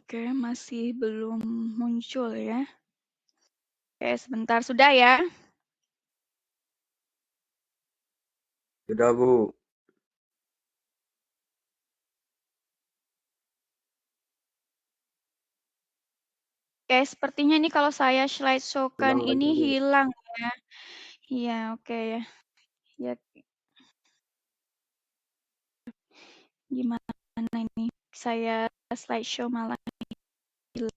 Oke, masih belum muncul ya. Oke, sebentar. Sudah ya? Sudah Bu. Oke, sepertinya ini kalau saya slideshow-kan Hilang ini lagi Bu. hilang ya. Iya, oke ya. Ya, gimana ini? Saya slideshow malah hilang.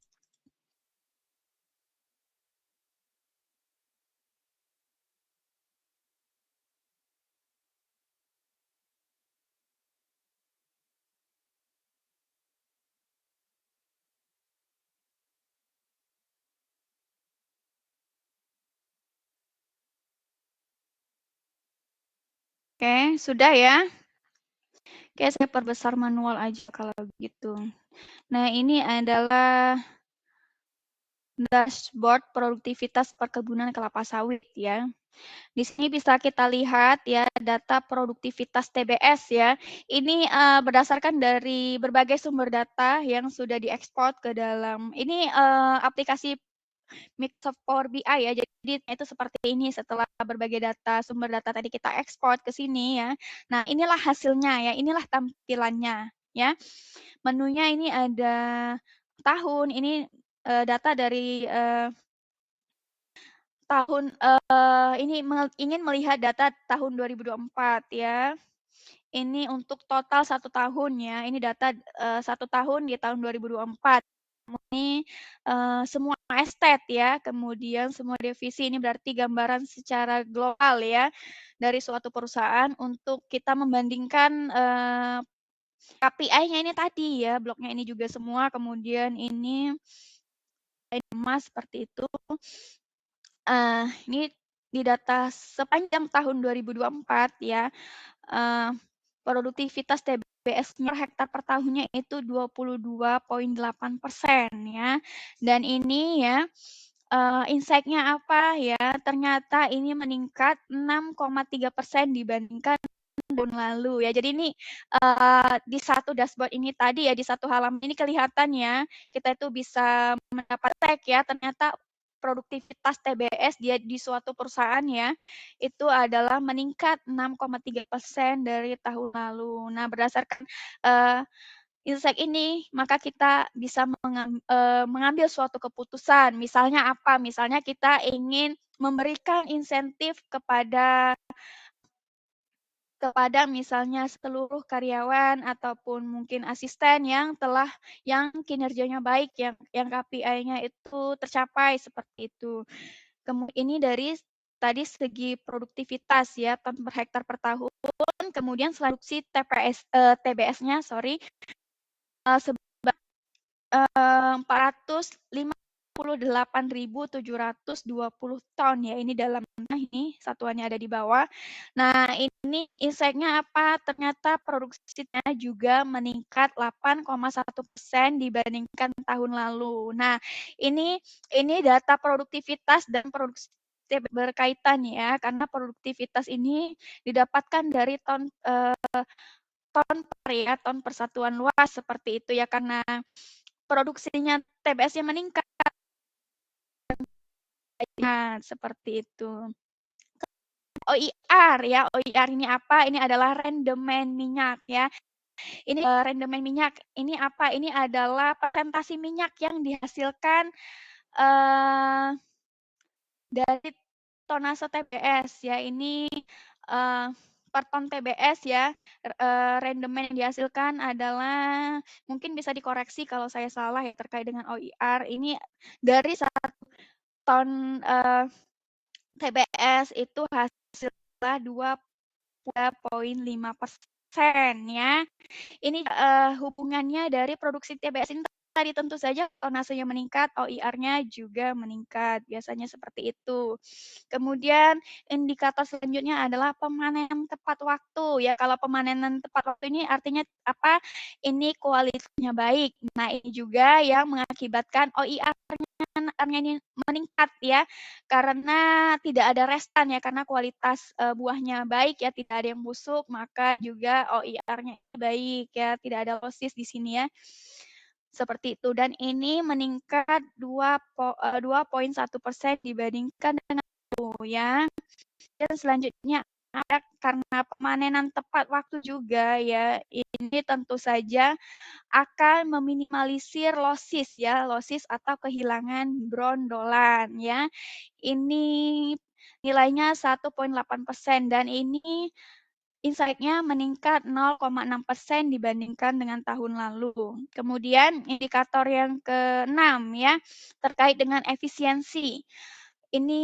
Oke, sudah ya? Oke, saya perbesar manual aja kalau gitu. Nah, ini adalah dashboard produktivitas perkebunan kelapa sawit ya. Di sini bisa kita lihat ya data produktivitas TBS ya. Ini berdasarkan dari berbagai sumber data yang sudah diekspor ke dalam. Ini aplikasi Microsoft Power BI ya. Jadi itu seperti ini setelah berbagai data sumber data tadi kita ekspor ke sini ya. Nah, inilah hasilnya ya. Inilah tampilannya ya. Menunya ini ada tahun, ini data dari tahun ini ingin melihat data tahun 2024 ya. Ini untuk total 1 tahun ya. Ini data 1 tahun di tahun 2024. Ini semua estate ya, kemudian semua divisi, ini berarti gambaran secara global ya dari suatu perusahaan untuk kita membandingkan KPI-nya ini tadi ya, bloknya ini juga semua, kemudian ini emas seperti itu. Ini di data sepanjang tahun 2024 ya, produktivitas TBS-nya per hektar per tahunnya itu 22,8% ya. Dan ini ya, insight-nya apa ya, ternyata ini meningkat 6,3% dibandingkan tahun lalu ya. Jadi ini, di satu dashboard ini tadi ya, di satu halaman ini kelihatan ya, kita itu bisa mendapat tag ya, ternyata produktivitas TBS dia di suatu perusahaan ya, itu adalah meningkat 6,3% dari tahun lalu. Nah, berdasarkan, insight ini, maka kita bisa mengambil suatu keputusan. Misalnya apa? Misalnya kita ingin memberikan insentif kepada misalnya seluruh karyawan ataupun mungkin asisten yang kinerjanya baik, yang KPI-nya itu tercapai, seperti itu. Ini dari tadi segi produktivitas ya, ton per hektar per tahun, kemudian produksi TBS-nya sebesar 458.720 ton ya, ini dalam ini satuannya ada di bawah. Nah, ini insight-nya apa? Ternyata produksinya juga meningkat 8,1% dibandingkan tahun lalu. Nah, ini data produktivitas dan produksi berkaitan ya, karena produktivitas ini didapatkan dari ton per satuan luas seperti itu ya, karena produksinya TBS-nya meningkat. Nah, seperti itu. OIR ya, OIR ini apa? Ini adalah rendemen minyak ya. Ini rendemen minyak, ini apa? Ini adalah persentase minyak yang dihasilkan dari tonase TBS ya. Ini per ton TBS ya, rendemen yang dihasilkan adalah, mungkin bisa dikoreksi kalau saya salah ya terkait dengan OIR. Ini dari 1 ton TBS itu hasilnya 2,5% ya. Ini hubungannya dari produksi TBS ini tadi, tentu saja tonasenya meningkat, OIR-nya juga meningkat, biasanya seperti itu. Kemudian indikator selanjutnya adalah pemanenan tepat waktu ya. Kalau pemanenan tepat waktu ini artinya apa? Ini kualitasnya baik. Nah, ini juga yang mengakibatkan OIR-nya ini meningkat ya, karena tidak ada restan ya, karena kualitas buahnya baik ya, tidak ada yang busuk, maka juga OIR-nya baik ya, tidak ada losis di sini ya. Seperti itu, dan ini meningkat 2,1% dibandingkan dengan itu ya. Dan selanjutnya ada karena pemanenan tepat waktu juga ya, ini tentu saja akan meminimalisir losis ya, losis atau kehilangan brondolan ya. Ini nilainya 1,8% dan ini insight-nya meningkat 0,6% dibandingkan dengan tahun lalu. Kemudian indikator yang ke-6 ya, terkait dengan efisiensi. Ini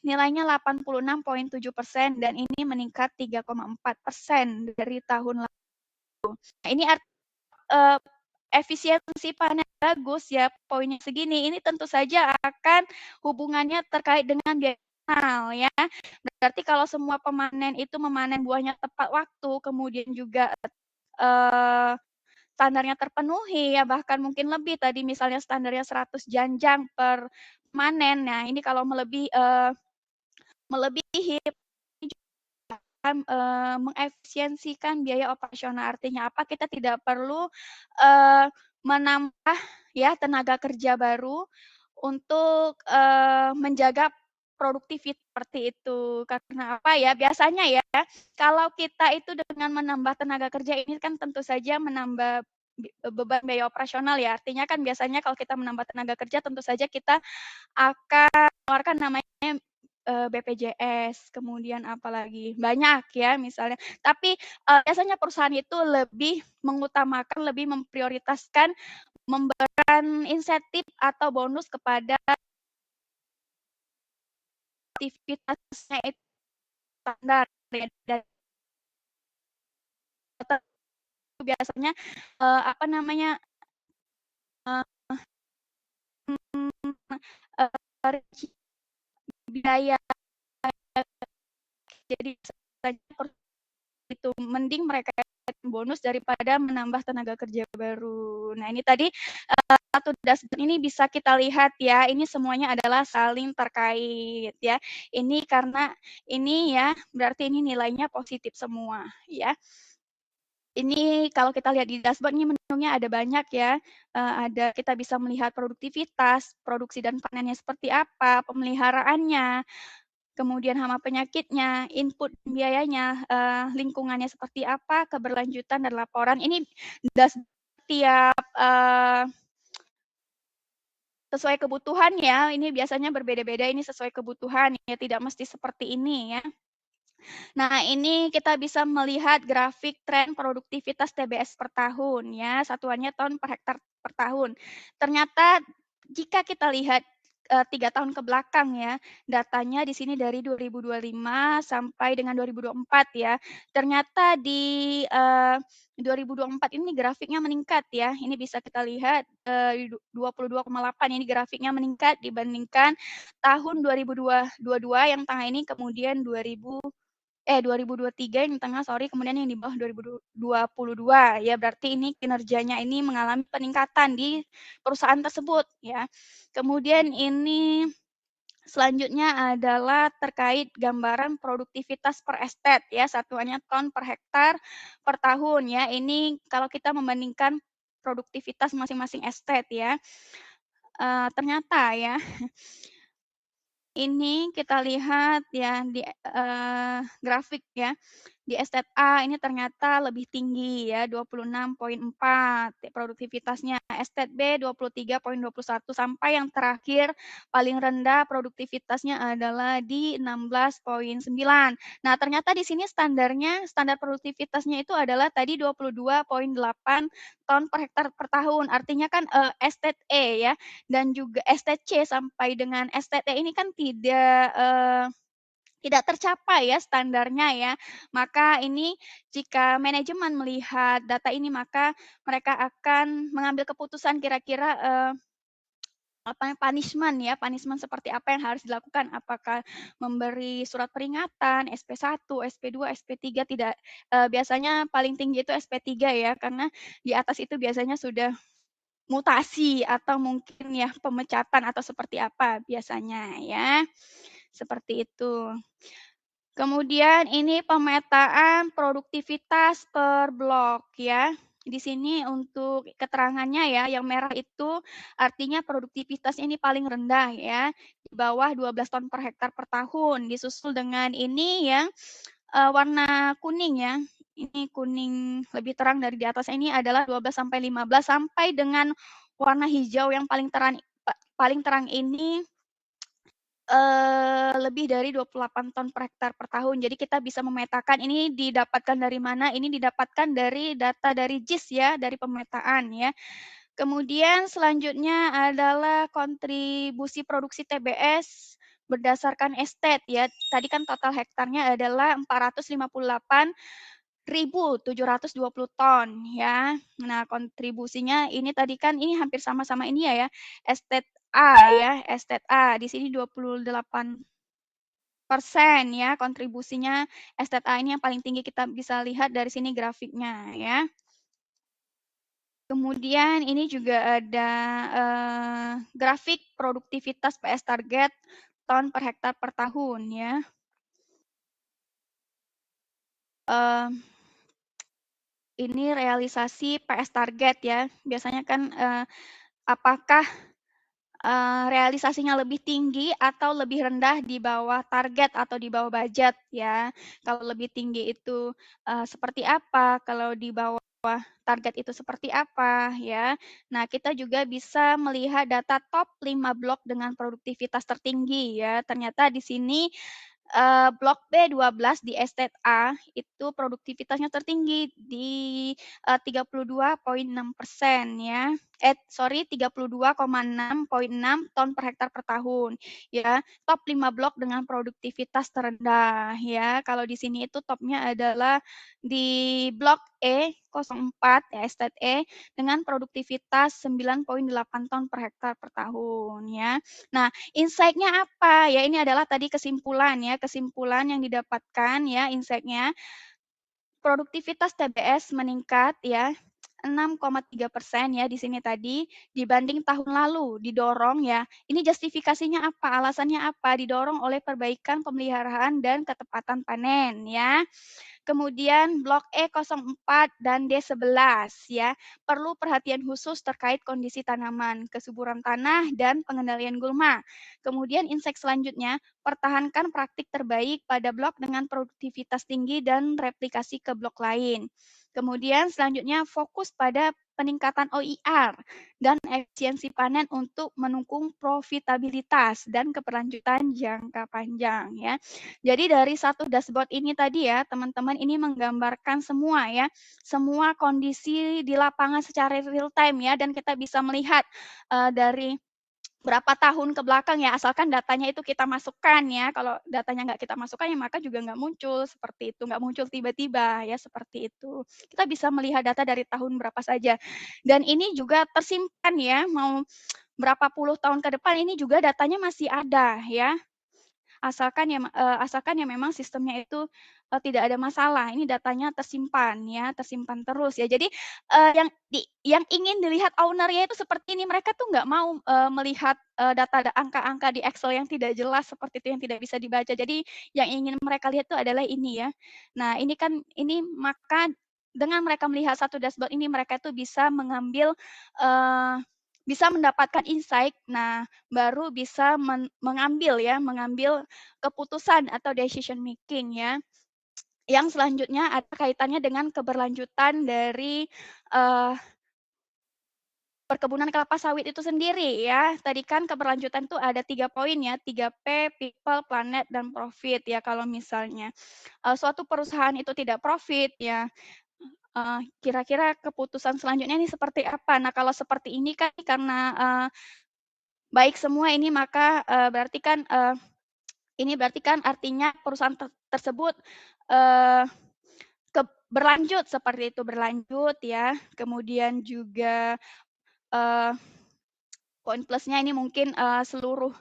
nilainya 86,7% dan ini meningkat 3,4% dari tahun lalu. Nah, ini efisiensi panen bagus ya, poinnya segini. Ini tentu saja akan hubungannya terkait dengan biaya internal ya. Berarti kalau semua pemanen itu memanen buahnya tepat waktu, kemudian juga standarnya terpenuhi ya, bahkan mungkin lebih, tadi misalnya standarnya 100 janjang per panen. Nah, ini kalau melebihi akan mengefisiensikan biaya operasional. Artinya apa? Kita tidak perlu menambah ya tenaga kerja baru untuk menjaga produktivitas seperti itu. Karena apa ya? Biasanya ya, kalau kita itu dengan menambah tenaga kerja ini kan tentu saja menambah beban biaya operasional ya. Artinya kan biasanya kalau kita menambah tenaga kerja tentu saja kita akan mengeluarkan namanya BPJS, kemudian apalagi banyak ya misalnya. Tapi biasanya perusahaan itu lebih mengutamakan, lebih memprioritaskan memberikan insentif atau bonus kepada aktivitasnya itu standar ya, dan biasanya apa namanya biaya, jadi itu mending mereka bonus daripada menambah tenaga kerja baru. Nah, ini tadi satu dashboard ini bisa kita lihat ya, ini semuanya adalah saling terkait ya. Ini karena ini ya, berarti ini nilainya positif semua ya. Ini kalau kita lihat di dashboard ini menunya ada banyak ya, ada kita bisa melihat produktivitas, produksi dan panennya seperti apa, pemeliharaannya, kemudian hama penyakitnya, input biayanya, lingkungannya seperti apa, keberlanjutan dan laporan. Ini tiap sesuai kebutuhan ya, ini biasanya berbeda-beda, ini sesuai kebutuhan ya, tidak mesti seperti ini ya. Nah, ini kita bisa melihat grafik tren produktivitas TBS per tahun ya, satuannya ton per hektar per tahun. Ternyata jika kita lihat 3 tahun ke belakang ya, datanya di sini dari 2025 sampai dengan 2024 ya. Ternyata di 2024 ini grafiknya meningkat ya. Ini bisa kita lihat 22,8 ini grafiknya meningkat dibandingkan tahun 2022 yang tengah ini, kemudian 2023 yang di tengah, kemudian yang di bawah 2022 ya, berarti ini kinerjanya ini mengalami peningkatan di perusahaan tersebut ya. Kemudian ini selanjutnya adalah terkait gambaran produktivitas per estate ya, satuannya ton per hektar per tahun ya. Ini kalau kita membandingkan produktivitas masing-masing estate ya. Ternyata ya ini kita lihat ya di grafik ya. Di estate A ini ternyata lebih tinggi ya, 26,4 produktivitasnya. Estate B 23,21 sampai yang terakhir paling rendah produktivitasnya adalah di 16,9. Nah, ternyata di sini standar produktivitasnya itu adalah tadi 22,8 ton per hektar per tahun. Artinya kan estate E ya dan juga estate C sampai dengan estate E ini kan tidak tercapai ya standarnya ya. Maka ini jika manajemen melihat data ini, maka mereka akan mengambil keputusan kira-kira punishment seperti apa yang harus dilakukan. Apakah memberi surat peringatan, SP1, SP2, SP3 tidak biasanya paling tinggi itu SP3 ya, karena di atas itu biasanya sudah mutasi atau mungkin ya pemecatan atau seperti apa biasanya ya. Seperti itu. Kemudian ini pemetaan produktivitas per blok ya. Di sini untuk keterangannya ya, yang merah itu artinya produktivitas ini paling rendah ya, di bawah 12 ton per hektar per tahun. Disusul dengan ini yang warna kuning ya. Ini kuning lebih terang dari di atas ini adalah 12 sampai 15 sampai dengan warna hijau yang paling terang ini lebih dari 28 ton per hektar per tahun. Jadi kita bisa memetakan ini didapatkan dari mana? Ini didapatkan dari data dari JIS ya, dari pemetaan ya. Kemudian selanjutnya adalah kontribusi produksi TBS berdasarkan estate ya. Tadi kan total hektarnya adalah 458.720 ton ya. Nah, kontribusinya ini tadi kan ini hampir sama-sama ini ya, estate A ya, estate A. Di sini 28% ya kontribusinya estate A ini yang paling tinggi, kita bisa lihat dari sini grafiknya ya. Kemudian ini juga ada grafik produktivitas PS target ton per hektar per tahun ya. Ini realisasi PS target ya. Biasanya kan apakah realisasinya lebih tinggi atau lebih rendah di bawah target atau di bawah budget ya. Kalau lebih tinggi itu seperti apa, kalau di bawah target itu seperti apa ya. Nah, kita juga bisa melihat data top 5 blok dengan produktivitas tertinggi ya. Ternyata di sini blok B12 di estate A itu produktivitasnya tertinggi di 32,6% ya. 32,6,6 ton per hektar per tahun ya. Top 5 blok dengan produktivitas terendah ya. Kalau di sini itu topnya adalah di blok E04 ya, Estate E dengan produktivitas 9,8 ton per hektar per tahun ya. Nah, insight-nya apa? Ya ini adalah tadi kesimpulan ya, kesimpulan yang didapatkan ya, insight-nya. Produktivitas TBS meningkat ya 6,3% ya di sini tadi dibanding tahun lalu didorong ya. Ini justifikasinya apa? Alasannya apa? Didorong oleh perbaikan pemeliharaan dan ketepatan panen ya. Kemudian blok E04 dan D11 ya, perlu perhatian khusus terkait kondisi tanaman, kesuburan tanah, dan pengendalian gulma. Kemudian insight selanjutnya, pertahankan praktik terbaik pada blok dengan produktivitas tinggi dan replikasi ke blok lain. Kemudian selanjutnya fokus pada peningkatan OIR dan efisiensi panen untuk mendukung profitabilitas dan keberlanjutan jangka panjang ya. Jadi dari satu dashboard ini tadi ya, teman-teman ini menggambarkan semua ya, semua kondisi di lapangan secara real time ya, dan kita bisa melihat dari berapa tahun ke belakang ya, asalkan datanya itu kita masukkan ya. Kalau datanya nggak kita masukkan ya maka juga nggak muncul seperti itu, nggak muncul tiba-tiba ya seperti itu. Kita bisa melihat data dari tahun berapa saja. Dan ini juga tersimpan ya, mau berapa puluh tahun ke depan ini juga datanya masih ada ya. Asalkan ya memang sistemnya itu tidak ada masalah. Ini datanya tersimpan ya, tersimpan terus ya. Jadi yang ingin dilihat owner-nya itu seperti ini. Mereka tuh nggak mau melihat data angka-angka di Excel yang tidak jelas seperti itu, yang tidak bisa dibaca. Jadi yang ingin mereka lihat itu adalah ini ya. Nah ini maka dengan mereka melihat satu dashboard ini, mereka itu bisa mengambil bisa mendapatkan insight. Nah, baru bisa mengambil keputusan atau decision making ya. Yang selanjutnya ada kaitannya dengan keberlanjutan dari perkebunan kelapa sawit itu sendiri ya. Tadi kan keberlanjutan itu ada 3 poin ya, 3P, people, planet, dan profit ya. Kalau misalnya suatu perusahaan itu tidak profit ya, kira-kira keputusan selanjutnya ini seperti apa? Nah, kalau seperti ini kan karena baik semua ini, maka berarti kan artinya perusahaan tersebut berlanjut seperti itu, berlanjut ya. Kemudian juga poin plusnya ini mungkin seluruh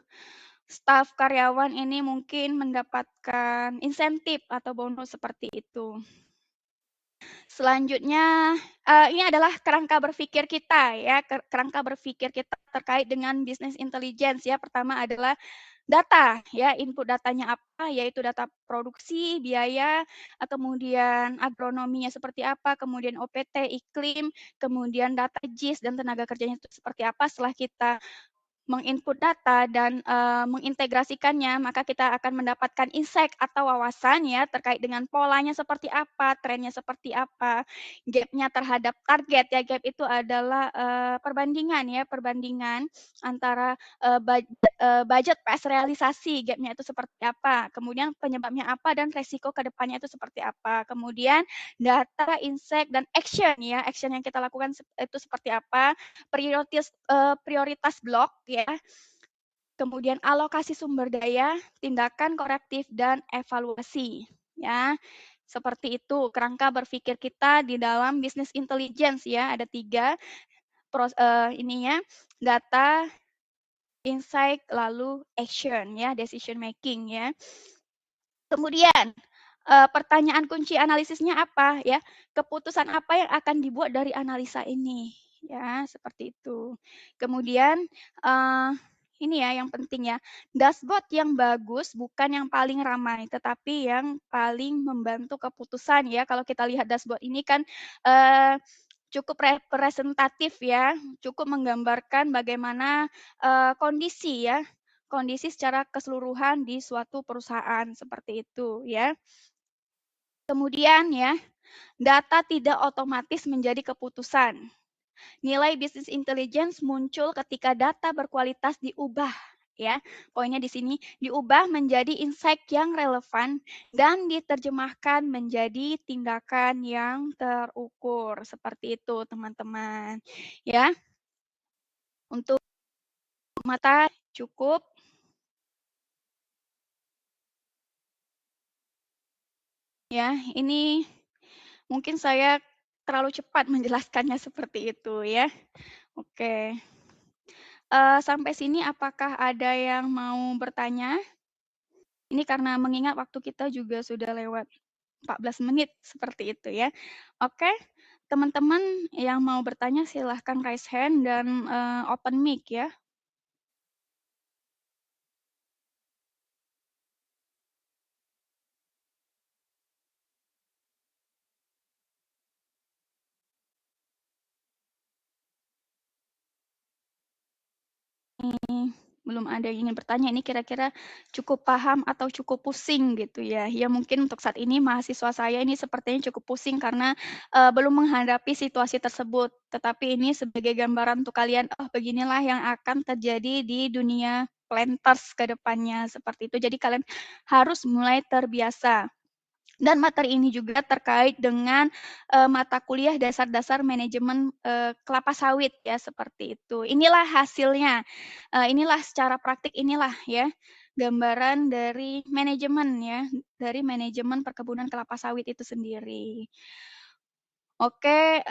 staf karyawan ini mungkin mendapatkan insentif atau bonus seperti itu. Selanjutnya ini adalah kerangka berpikir kita ya, kerangka berpikir kita terkait dengan business intelligence ya. Pertama adalah data ya, input datanya apa, yaitu data produksi, biaya, kemudian agronominya seperti apa, kemudian OPT, iklim, kemudian data JIS dan tenaga kerjanya itu seperti apa. Setelah kita menginput data dan mengintegrasikannya, maka kita akan mendapatkan insight atau wawasan ya terkait dengan polanya seperti apa, trennya seperti apa, gap-nya terhadap target ya. Gap itu adalah perbandingan antara budget PS realisasi, gap-nya itu seperti apa, kemudian penyebabnya apa dan resiko ke depannya itu seperti apa. Kemudian data, insight, dan action ya, action yang kita lakukan itu seperti apa, prioritas blok ya, kemudian alokasi sumber daya, tindakan korektif, dan evaluasi ya. Seperti itu kerangka berpikir kita di dalam business intelligence ya. Ada 3 ininya, data, insight, lalu action ya, decision making ya. Kemudian pertanyaan kunci analisisnya apa ya? Keputusan apa yang akan dibuat dari analisa ini ya, seperti itu. Kemudian ini ya yang penting ya, dashboard yang bagus bukan yang paling ramai, tetapi yang paling membantu keputusan ya. Kalau kita lihat dashboard ini kan cukup representatif ya, cukup menggambarkan bagaimana kondisi ya, kondisi secara keseluruhan di suatu perusahaan seperti itu ya. Kemudian ya, data tidak otomatis menjadi keputusan. Nilai business intelligence muncul ketika data berkualitas diubah ya. Poinnya di sini diubah menjadi insight yang relevan dan diterjemahkan menjadi tindakan yang terukur. Seperti itu, teman-teman. Ya. Untuk mata cukup. Ya, ini mungkin saya terlalu cepat menjelaskannya seperti itu ya. Oke. Sampai sini apakah ada yang mau bertanya? Ini karena mengingat waktu kita juga sudah lewat 14 menit seperti itu ya. Oke, teman-teman yang mau bertanya silahkan raise hand dan open mic ya. Belum ada yang ingin bertanya, ini kira-kira cukup paham atau cukup pusing gitu ya. Ya mungkin untuk saat ini mahasiswa saya ini sepertinya cukup pusing karena belum menghadapi situasi tersebut. Tetapi ini sebagai gambaran untuk kalian, oh beginilah yang akan terjadi di dunia planters ke depannya seperti itu. Jadi kalian harus mulai terbiasa. Dan materi ini juga terkait dengan mata kuliah dasar-dasar manajemen kelapa sawit ya seperti itu. Inilah hasilnya, inilah secara praktik inilah ya gambaran dari manajemen ya, dari manajemen perkebunan kelapa sawit itu sendiri. Oke,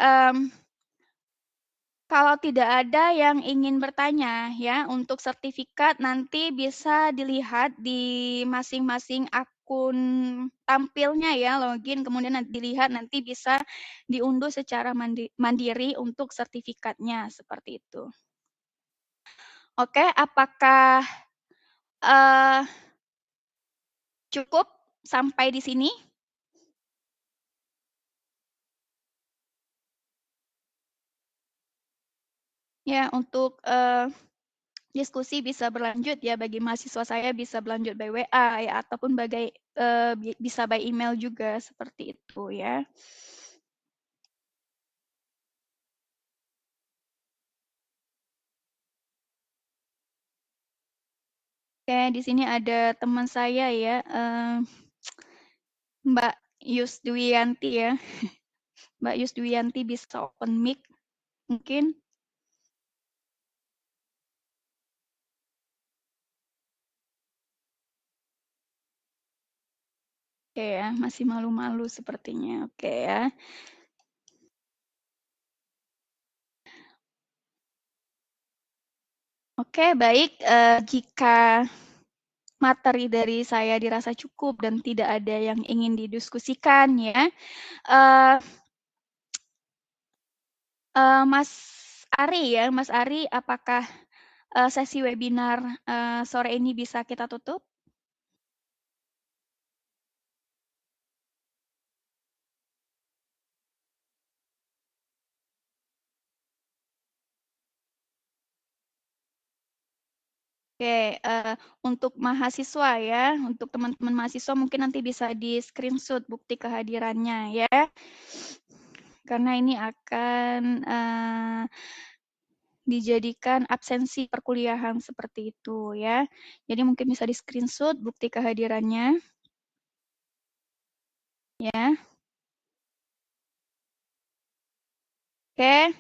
kalau tidak ada yang ingin bertanya ya, untuk sertifikat nanti bisa dilihat di masing-masing akun tampilnya ya, login kemudian dilihat nanti bisa diunduh secara mandiri untuk sertifikatnya, seperti itu. Oke, apakah cukup sampai di sini? Ya, untuk diskusi bisa berlanjut ya bagi mahasiswa saya bisa berlanjut by WA ya ataupun bisa by email juga seperti itu ya. Oke, di sini ada teman saya ya, Mbak Yusdwiyanti ya. Mbak Yusdwiyanti bisa open mic mungkin. Oke ya, masih malu-malu sepertinya. Oke ya. Oke, baik. Jika materi dari saya dirasa cukup dan tidak ada yang ingin didiskusikan ya, Mas Ari ya, Mas Ari, apakah sesi webinar sore ini bisa kita tutup? Oke, untuk mahasiswa ya, untuk teman-teman mahasiswa mungkin nanti bisa di-screenshot bukti kehadirannya ya. Karena ini akan dijadikan absensi perkuliahan seperti itu ya. Jadi mungkin bisa di-screenshot bukti kehadirannya. Ya. Oke.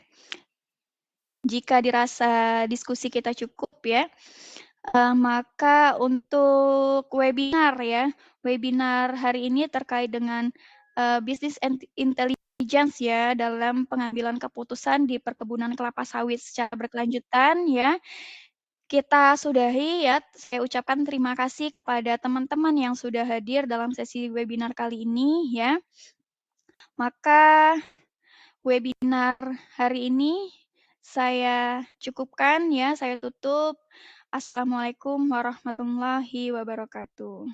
Jika dirasa diskusi kita cukup ya, maka untuk webinar ya, webinar hari ini terkait dengan business intelligence ya dalam pengambilan keputusan di perkebunan kelapa sawit secara berkelanjutan ya. Kita sudahi ya, saya ucapkan terima kasih kepada teman-teman yang sudah hadir dalam sesi webinar kali ini ya. Maka webinar hari ini saya cukupkan ya, saya tutup. Assalamualaikum warahmatullahi wabarakatuh.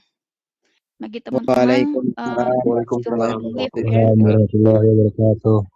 Bagi teman-teman, Waalaikumsalam warahmatullahi silahkan live wabarakatuh. ya. Warahmatullahi wabarakatuh.